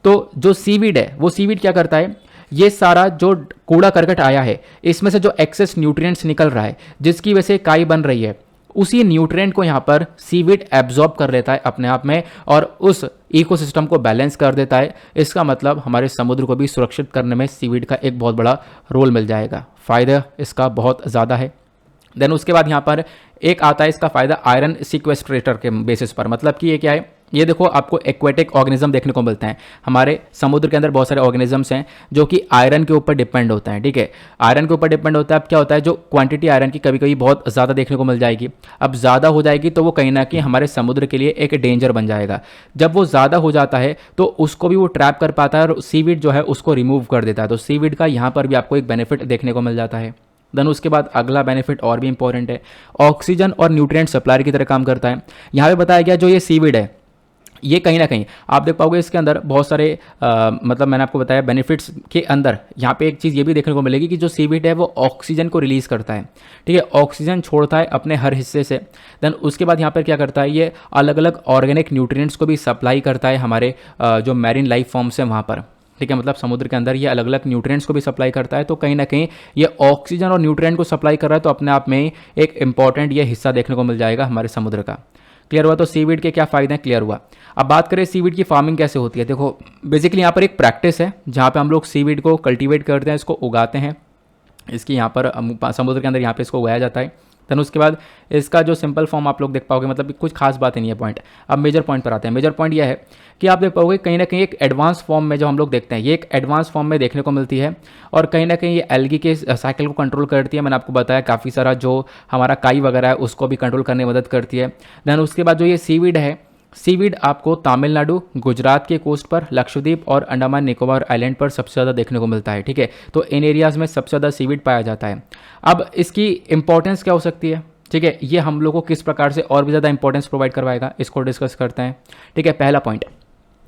तो जो सीवीड है वो सीवीड क्या करता है, ये सारा जो कूड़ा करकट आया है इसमें से जो एक्सेस न्यूट्रिएंट्स निकल रहा है जिसकी वजह से काई बन रही है, उसी न्यूट्रिएंट को यहाँ पर सीवीड एब्जॉर्ब कर लेता है अपने आप में और उस इकोसिस्टम को बैलेंस कर देता है। इसका मतलब हमारे समुद्र को भी सुरक्षित करने में सीवीड का एक बहुत बड़ा रोल मिल जाएगा। फ़ायदा इसका बहुत ज़्यादा है। देन उसके बाद यहाँ पर एक आता है इसका फ़ायदा आयरन सिक्वेस्ट्रेटर के बेसिस पर। मतलब कि ये क्या है, ये देखो आपको एक्वेटिक ऑर्गेनिज्म देखने को मिलते हैं। हमारे समुद्र के अंदर बहुत सारे ऑर्गेनिजम्स हैं जो कि आयरन के ऊपर डिपेंड होते हैं, ठीक है, आयरन के ऊपर डिपेंड होता है। अब क्या होता है, जो क्वांटिटी आयरन की कभी कभी बहुत ज़्यादा देखने को मिल जाएगी, अब ज़्यादा हो जाएगी तो वो कहीं ना कहीं हमारे समुद्र के लिए एक डेंजर बन जाएगा। जब वो ज़्यादा हो जाता है तो उसको भी वो ट्रैप कर पाता है और सीवीड जो है उसको रिमूव कर देता है। तो सीवीड का यहाँ पर भी आपको एक बेनिफिट देखने को मिल जाता है। देन उसके बाद अगला बेनिफिट और भी इंपॉर्टेंट है, ऑक्सीजन और न्यूट्रिएंट सप्लाई की तरह काम करता है। यहाँ पे बताया गया जो ये सीवीड है ये कहीं ना कहीं आप देख पाओगे इसके अंदर बहुत सारे मतलब मैंने आपको बताया बेनिफिट्स के अंदर यहाँ पे एक चीज़ ये भी देखने को मिलेगी कि जो सीवीड है वो ऑक्सीजन को रिलीज़ करता है, ठीक है, ऑक्सीजन छोड़ता है अपने हर हिस्से से। देन उसके बाद यहाँ पर क्या करता है, ये अलग अलग ऑर्गेनिक न्यूट्रिएंट्स को भी सप्लाई करता है हमारे जो मैरीन लाइफ फॉर्म्स हैं वहाँ पर, ठीक है, मतलब समुद्र के अंदर ये अलग अलग न्यूट्रिएंट्स को भी सप्लाई करता है। तो कहीं ना कहीं ये ऑक्सीजन और न्यूट्रिएंट को सप्लाई कर रहा है, तो अपने आप में ही एक इंपॉर्टेंट ये हिस्सा देखने को मिल जाएगा हमारे समुद्र का। क्लियर हुआ। तो सीवीड के क्या फ़ायदे हैं, क्लियर हुआ। अब बात करें सीवीड की फार्मिंग कैसे होती है। देखो बेसिकली यहाँ पर एक प्रैक्टिस है जहाँ पे हम लोग सीवीड को कल्टीवेट करते हैं, इसको उगाते हैं, इसकी यहाँ पर समुद्र के अंदर यहाँ पे इसको उगाया जाता है। देन उसके बाद इसका जो सिंपल फॉर्म आप लोग देख पाओगे, मतलब कुछ खास बात नहीं है पॉइंट। अब मेजर पॉइंट पर आते हैं। मेजर पॉइंट यह है कि आप देख पाओगे कहीं ना कहीं एक एडवांस फॉर्म में जो हम लोग देखते हैं, ये एक एडवांस फॉर्म में देखने को मिलती है और कहीं ना कहीं ये एल्गी के साइकिल को कंट्रोल करती है। मैंने आपको बताया काफ़ी सारा जो हमारा काई वगैरह है उसको भी कंट्रोल करने में मदद करती है। देन उसके बाद जो ये सीवीड है, सीवीड आपको तमिलनाडु, गुजरात के कोस्ट पर, लक्षद्वीप और अंडमान निकोबार आइलैंड पर सबसे ज़्यादा देखने को मिलता है, ठीक है। तो इन एरियाज़ में सबसे ज़्यादा सीवीड पाया जाता है। अब इसकी इंपॉर्टेंस क्या हो सकती है, ठीक है, ये हम लोग को किस प्रकार से और भी ज़्यादा इंपॉर्टेंस प्रोवाइड करवाएगा, इसको डिस्कस करते हैं, ठीक है। पहला पॉइंट,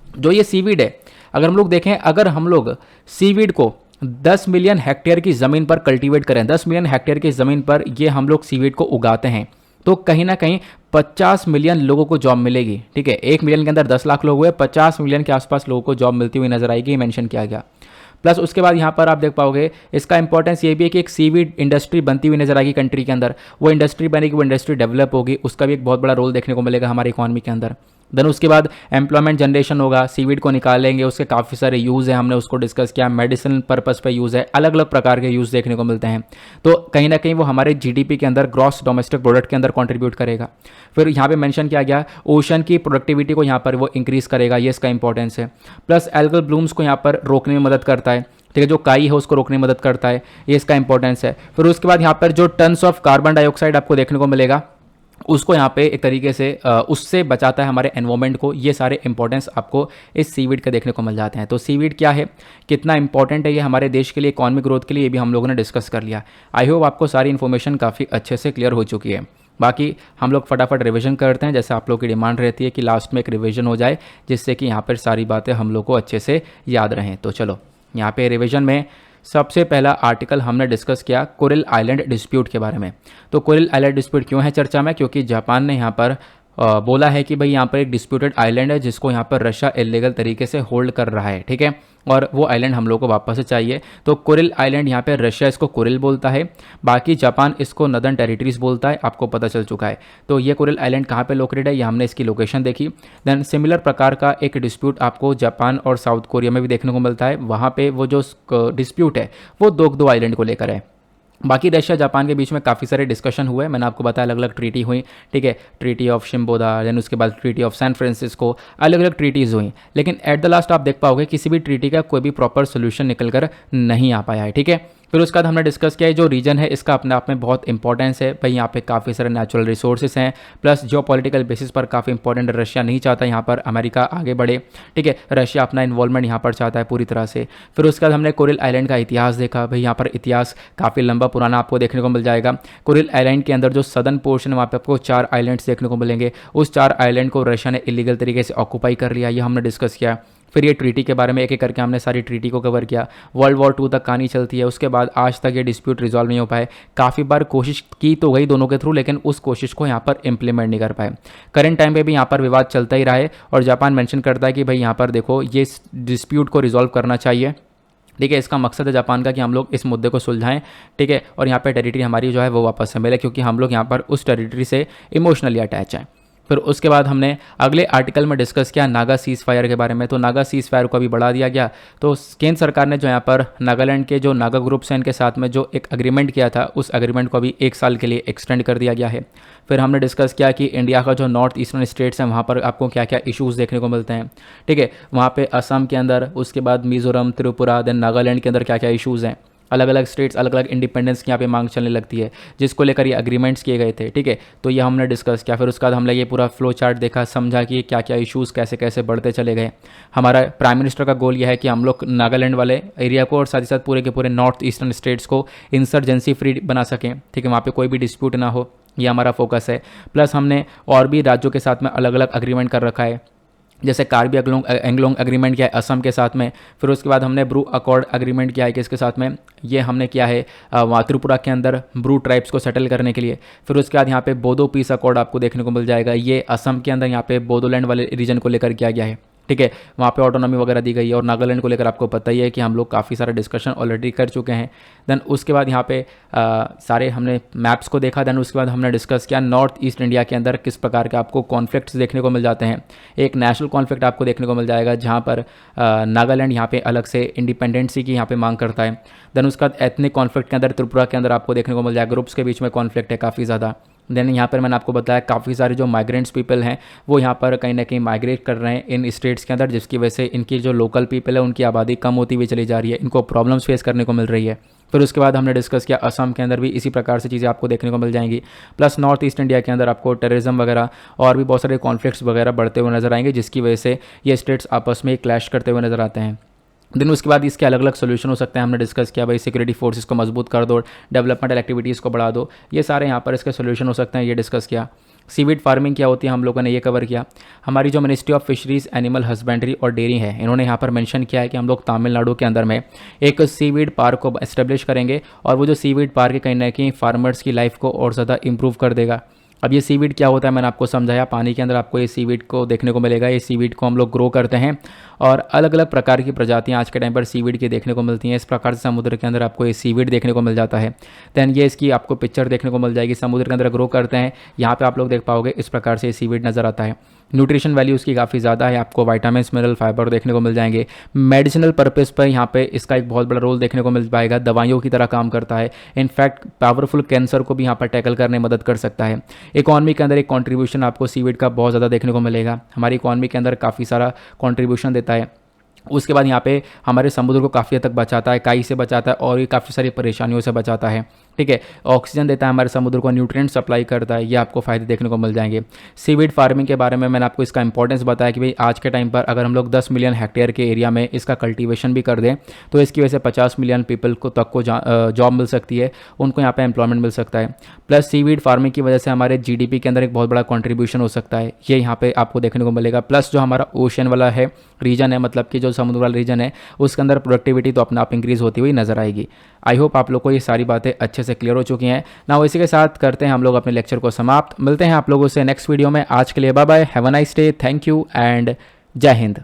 जो ये सीवीड है, अगर हम लोग देखें, अगर हम लोग सीवीड को 10 मिलियन हेक्टेयर की ज़मीन पर कल्टीवेट करें, 10 मिलियन हेक्टेयर की ज़मीन पर ये हम लोग सीवीड को उगाते हैं, तो कहीं ना कहीं 50 मिलियन लोगों को जॉब मिलेगी। ठीक है, 1 मिलियन के अंदर 10 लाख लोग हुए, 50 मिलियन के आसपास लोगों को जॉब मिलती हुई नजर आएगी, मेंशन किया गया। प्लस उसके बाद यहाँ पर आप देख पाओगे इसका इंपॉर्टेंस ये भी है कि एक सीवीड इंडस्ट्री बनती हुई नजर आएगी कंट्री के अंदर। वो इंडस्ट्री बनेगी, वो इंडस्ट्री डेवलप होगी, उसका भी एक बहुत बड़ा रोल देखने को मिलेगा हमारी इकॉनमी के अंदर। देन उसके बाद एम्प्लॉयमेंट जनरेशन होगा, सीवीड को निकालेंगे, उसके काफ़ी सारे यूज़ है, हमने उसको डिस्कस किया, मेडिसिन पर्पस पे यूज़ है, अलग अलग प्रकार के यूज़ देखने को मिलते हैं। तो कहीं ना कहीं वो हमारे जीडीपी के अंदर, ग्रॉस डोमेस्टिक प्रोडक्ट के अंदर कंट्रीब्यूट करेगा। फिर यहाँ पे मेंशन किया गया ओशन की प्रोडक्टिविटी को यहाँ पर वो इंक्रीज़ करेगा, ये इसका इंपॉर्टेंस है। प्लस एल्गल ब्लूम्स को यहाँ पर रोकने में मदद करता है, ठीक है, जो काई है उसको रोकने में मदद करता है, ये इसका इंपॉर्टेंस है। फिर उसके बाद यहाँ पर जो टन्स ऑफ कार्बन डाइऑक्साइड आपको देखने को मिलेगा, उसको यहाँ पे एक तरीके से उससे बचाता है हमारे एनवायरमेंट को। ये सारे इंपॉर्टेंस आपको इस सीवीड के देखने को मिल जाते हैं। तो सीवीड क्या है, कितना इंपॉर्टेंट है ये हमारे देश के लिए, इकॉनमिक ग्रोथ के लिए, ये भी हम लोगों ने डिस्कस कर लिया। आई होप आपको सारी इन्फॉर्मेशन काफ़ी अच्छे से क्लियर हो चुकी है। बाकी हम लोग फटाफट रिवीजन करते हैं, जैसे आप लोग की डिमांड रहती है कि लास्ट में एक रिवीजन हो जाए, जिससे कि यहाँ पर सारी बातें हम लोग को अच्छे से याद रहें। तो चलो यहाँ पे रिवीजन में सबसे पहला आर्टिकल हमने डिस्कस किया कोरल आइलैंड डिस्प्यूट के बारे में। तो कोरल आइलैंड डिस्प्यूट क्यों है चर्चा में, क्योंकि जापान ने यहाँ पर बोला है कि भाई यहाँ पर एक डिस्प्यूटेड आइलैंड है जिसको यहाँ पर रशिया इलीगल तरीके से होल्ड कर रहा है, ठीक है, और वो आइलैंड हम लोग को वापस से चाहिए। तो कोरल आइलैंड यहाँ पे रशिया इसको कोरल बोलता है, बाकी जापान इसको नदर्न टेरिटरीज बोलता है, आपको पता चल चुका है। तो ये कोरल आइलैंड कहाँ पे लोकेटेड है, ये हमने इसकी लोकेशन देखी। देन सिमिलर प्रकार का एक डिस्प्यूट आपको जापान और साउथ कोरिया में भी देखने को मिलता है। वहाँ पे वो जो डिस्प्यूट है वो दो आइलैंड को लेकर है। बाकी रशिया जापान के बीच में काफ़ी सारे डिस्कशन हुए, मैंने आपको बताया अलग अलग ट्रीटी हुई, ठीक है, ट्रीटी ऑफ शिम्बोदा, देन उसके बाद ट्रीटी ऑफ सैन फ्रांसिस्को, अलग अलग ट्रीटीज़ हुई। लेकिन एट द लास्ट आप देख पाओगे किसी भी ट्रीटी का कोई भी प्रॉपर सोल्यूशन निकल कर नहीं आ पाया है, ठीक है। फिर उसके बाद हमने डिस्कस किया है जो रीजन है इसका अपने आप में बहुत इंपॉर्टेंस है भाई, यहाँ पे काफ़ी सारे नेचुरल रिसोर्सेज हैं, प्लस जियो पॉलिटिकल बेसिस पर काफ़ी इंपॉर्टेंट, रशिया नहीं चाहता यहाँ पर अमेरिका आगे बढ़े, ठीक है, रशिया अपना इन्वॉल्वमेंट यहाँ पर चाहता है पूरी तरह से। फिर उसके बाद हमने कोरल आइलैंड का इतिहास देखा, भाई यहाँ पर इतिहास काफ़ी लंबा पुराना आपको देखने को मिल जाएगा। कोरल आइलैंड के अंदर जो सदर्न पोर्शन है वहाँ पर आपको 4 आइलैंड्स देखने को मिलेंगे, उस 4 आइलैंड को रशिया ने इलीगल तरीके से ऑक्यूपाई कर लिया, ये हमने डिस्कस किया। फिर ये ट्रीटी के बारे में एक एक करके हमने सारी ट्रीटी को कवर किया। वर्ल्ड वॉर 2 तक कहानी चलती है, उसके बाद आज तक ये डिस्प्यूट रिजॉल्व नहीं हो पाए। काफ़ी बार कोशिश की तो गई दोनों के थ्रू, लेकिन उस कोशिश को यहाँ पर इंप्लीमेंट नहीं कर पाए। करंट टाइम पे भी यहाँ पर विवाद चलता ही रहा है, और जापान मेंशन करता है कि भाई यहाँ पर देखो ये डिस्प्यूट को रिजॉल्व करना चाहिए, ठीक है। इसका मकसद है जापान का कि हम लोग इस मुद्दे को सुलझाएं, ठीक है, और यहाँ पे टेरिटरी हमारी जो है वो वापस से मिले, क्योंकि हम लोग यहाँ पर उस टेरिटरी से इमोशनली अटैच हैं। फिर उसके बाद हमने अगले आर्टिकल में डिस्कस किया नागा सीज फायर के बारे में। तो नागा सीज फायर को अभी बढ़ा दिया गया। तो केंद्र सरकार ने जो यहाँ पर नागालैंड के जो नागा ग्रुप्स हैं इनके साथ में जो एक अग्रीमेंट किया था, उस अग्रीमेंट को अभी 1 साल के लिए एक्सटेंड कर दिया गया है। फिर हमने डिस्कस किया कि इंडिया का जो नॉर्थ ईस्टर्न स्टेट्स हैं वहाँ पर आपको क्या क्या इश्यूज़ देखने को मिलते हैं, ठीक है, वहाँ पे असम के अंदर, उसके बाद मिजोरम, त्रिपुरा, देन नागालैंड के अंदर क्या क्या इश्यूज़ हैं। अलग अलग स्टेट्स अलग अलग इंडिपेंडेंस की यहाँ पे मांग चलने लगती है, जिसको लेकर ये अग्रीमेंट्स किए गए थे, ठीक है। तो ये हमने डिस्कस किया। फिर उसके बाद हमने ये पूरा फ्लो चार्ट देखा, समझा कि क्या क्या इश्यूज़ कैसे कैसे बढ़ते चले गए। हमारा प्राइम मिनिस्टर का गोल यह है कि हम लोग नागालैंड वाले एरिया को और साथ ही साथ पूरे के पूरे नॉर्थ ईस्टर्न स्टेट्स को इंसर्जेंसी फ्री बना सकें, ठीक है, वहाँ पर कोई भी डिस्प्यूट ना हो, ये हमारा फोकस है। प्लस हमने और भी राज्यों के साथ में अलग अलग अग्रीमेंट कर रखा है, जैसे कार्बी एंगलोंग एग्रीमेंट किया है असम के साथ में। फिर उसके बाद हमने ब्रू अकॉर्ड एग्रीमेंट किया है किसके साथ में, ये हमने किया है वहाँ त्रिपुरा के अंदर ब्रू ट्राइब्स को सेटल करने के लिए। फिर उसके बाद यहाँ पे बोडो पीस अकॉर्ड आपको देखने को मिल जाएगा, ये असम के अंदर यहाँ पे बोडोलैंड वाले रीजन को लेकर किया गया है, ठीक है, वहाँ पे ऑटोनॉमी वगैरह दी गई है। और नागालैंड को लेकर आपको पता ही है कि हम लोग काफ़ी सारा डिस्कशन ऑलरेडी कर चुके हैं। देन उसके बाद यहाँ पे सारे हमने मैप्स को देखा। देन उसके बाद हमने डिस्कस किया नॉर्थ ईस्ट इंडिया के अंदर किस प्रकार के आपको कॉन्फ्लिक्ट्स देखने को मिल जाते हैं। एक नेशनल कॉन्फ्लिक्ट आपको देखने को मिल जाएगा जहाँ पर नागालैंड यहाँ पे अलग से इंडिपेंडेंसी की यहाँ पे मांग करता है। देन उसके बाद एथनिक कॉन्फ्लिक्ट के अंदर त्रिपुरा के अंदर आपको देखने को मिल जाएगा, ग्रुप्स के बीच में कॉन्फ्लिक्ट है काफ़ी ज़्यादा। देन यहाँ पर मैंने आपको बताया काफ़ी सारे जो माइग्रेंट्स पीपल हैं वो यहाँ पर कहीं ना कहीं माइग्रेट कर रहे हैं इन स्टेट्स के अंदर, जिसकी वजह से इनकी जो लोकल पीपल है उनकी आबादी कम होती हुई चली जा रही है, इनको प्रॉब्लम्स फेस करने को मिल रही है। फिर उसके बाद हमने डिस्कस किया असम के अंदर भी इसी प्रकार से चीज़ें आपको देखने को मिल जाएंगी। प्लस नॉर्थ ईस्ट इंडिया के अंदर आपको टेररिज्म वगैरह और भी बहुत सारे कॉन्फ्लिक्ट्स वगैरह बढ़ते हुए नजर आएंगे, जिसकी वजह से ये स्टेट्स आपस में क्लैश करते हुए नजर आते हैं। देन उसके बाद इसके अलग अलग सोल्यूशन हो सकते हैं। हमने डिस्कस किया भाई सिक्योरिटी फोर्सेस को मजबूत कर दो, डेवलपमेंटल एक्टिविटीज़ को बढ़ा दो, ये सारे यहाँ पर इसके सोल्यूशन हो सकते हैं, ये डिस्कस किया। सीवीड फार्मिंग क्या होती है हम लोगों ने ये कवर किया। हमारी जो ministry of fisheries, animal husbandry और डेयरी है, इन्होंने यहाँ पर मेंशन किया है कि हम लोग तमिलनाडु के अंदर में एक सीवीड पार्क को एस्टेब्लिश करेंगे और वो जो सीवीड पार्क है कहीं ना कहीं फार्मर्स की लाइफ को और ज़्यादा इंप्रूव कर देगा। अब ये सीवीड क्या होता है मैंने आपको समझाया, पानी के अंदर आपको ये सीवीड को देखने को मिलेगा। ये सीवीड को हम लोग ग्रो करते हैं और अलग अलग प्रकार की प्रजातियां आज के टाइम पर सीवीड की देखने को मिलती हैं। इस प्रकार से समुद्र के अंदर आपको ये सीवीड देखने को मिल जाता है। दैन ये इसकी आपको पिक्चर देखने को मिल जाएगी, समुद्र के अंदर ग्रो करते हैं। यहाँ पे आप लोग देख पाओगे इस प्रकार से ये सीवीड नज़र आता है। न्यूट्रिशन वैल्यू उसकी काफ़ी ज़्यादा है, आपको वाइटामिन मिनरल फाइबर देखने को मिल जाएंगे। मेडिसिनल पर्पज़ पर यहाँ पे इसका एक बहुत बड़ा रोल देखने को मिल पाएगा, दवाइयों की तरह काम करता है। इनफैक्ट पावरफुल कैंसर को भी यहाँ पर टैकल करने में मदद कर सकता है। इकॉनमी के अंदर एक कंट्रीब्यूशन आपको सीवीड का बहुत ज़्यादा देखने को मिलेगा, हमारी इकॉनमी के अंदर काफ़ी सारा कंट्रीब्यूशन देता है। उसके बाद यहाँ पे हमारे समुद्र को काफ़ी हद तक बचाता है, काई से बचाता है और ये काफ़ी सारी परेशानियों से बचाता है। ठीक है, ऑक्सीजन देता है हमारे समुद्र को, न्यूट्रिएंट सप्लाई करता है, ये आपको फ़ायदे देखने को मिल जाएंगे। सीवीड फार्मिंग के बारे में मैंने आपको इसका इंपॉर्टेंस बताया कि भाई आज के टाइम पर अगर हम लोग 10 मिलियन हेक्टेयर के एरिया में इसका कल्टीवेशन भी कर दें तो इसकी वजह से 50 मिलियन पीपल को तक को जॉब मिल सकती है, उनको यहाँ पे एम्प्लॉयमेंट मिल सकता है। प्लस सीवीड फार्मिंग की वजह से हमारे जीडीपी के अंदर एक बहुत बड़ा कॉन्ट्रीब्यूशन हो सकता है, ये यहाँ पे आपको देखने को मिलेगा। प्लस जो हमारा ओशन वाला है रीजन है, मतलब कि जो समुद्र वाला रीजन है, उसके अंदर प्रोडक्टिविटी तो अपने आप इंक्रीज होती हुई नजर आएगी। आई होप आप लोग को ये सारी बातें अच्छे से क्लियर हो चुकी हैं ना। इसी के साथ करते हैं हम लोग अपने लेक्चर को समाप्त। मिलते हैं आप लोगों से नेक्स्ट वीडियो में। आज के लिए bye bye, have a nice day, thank you and जय हिंद।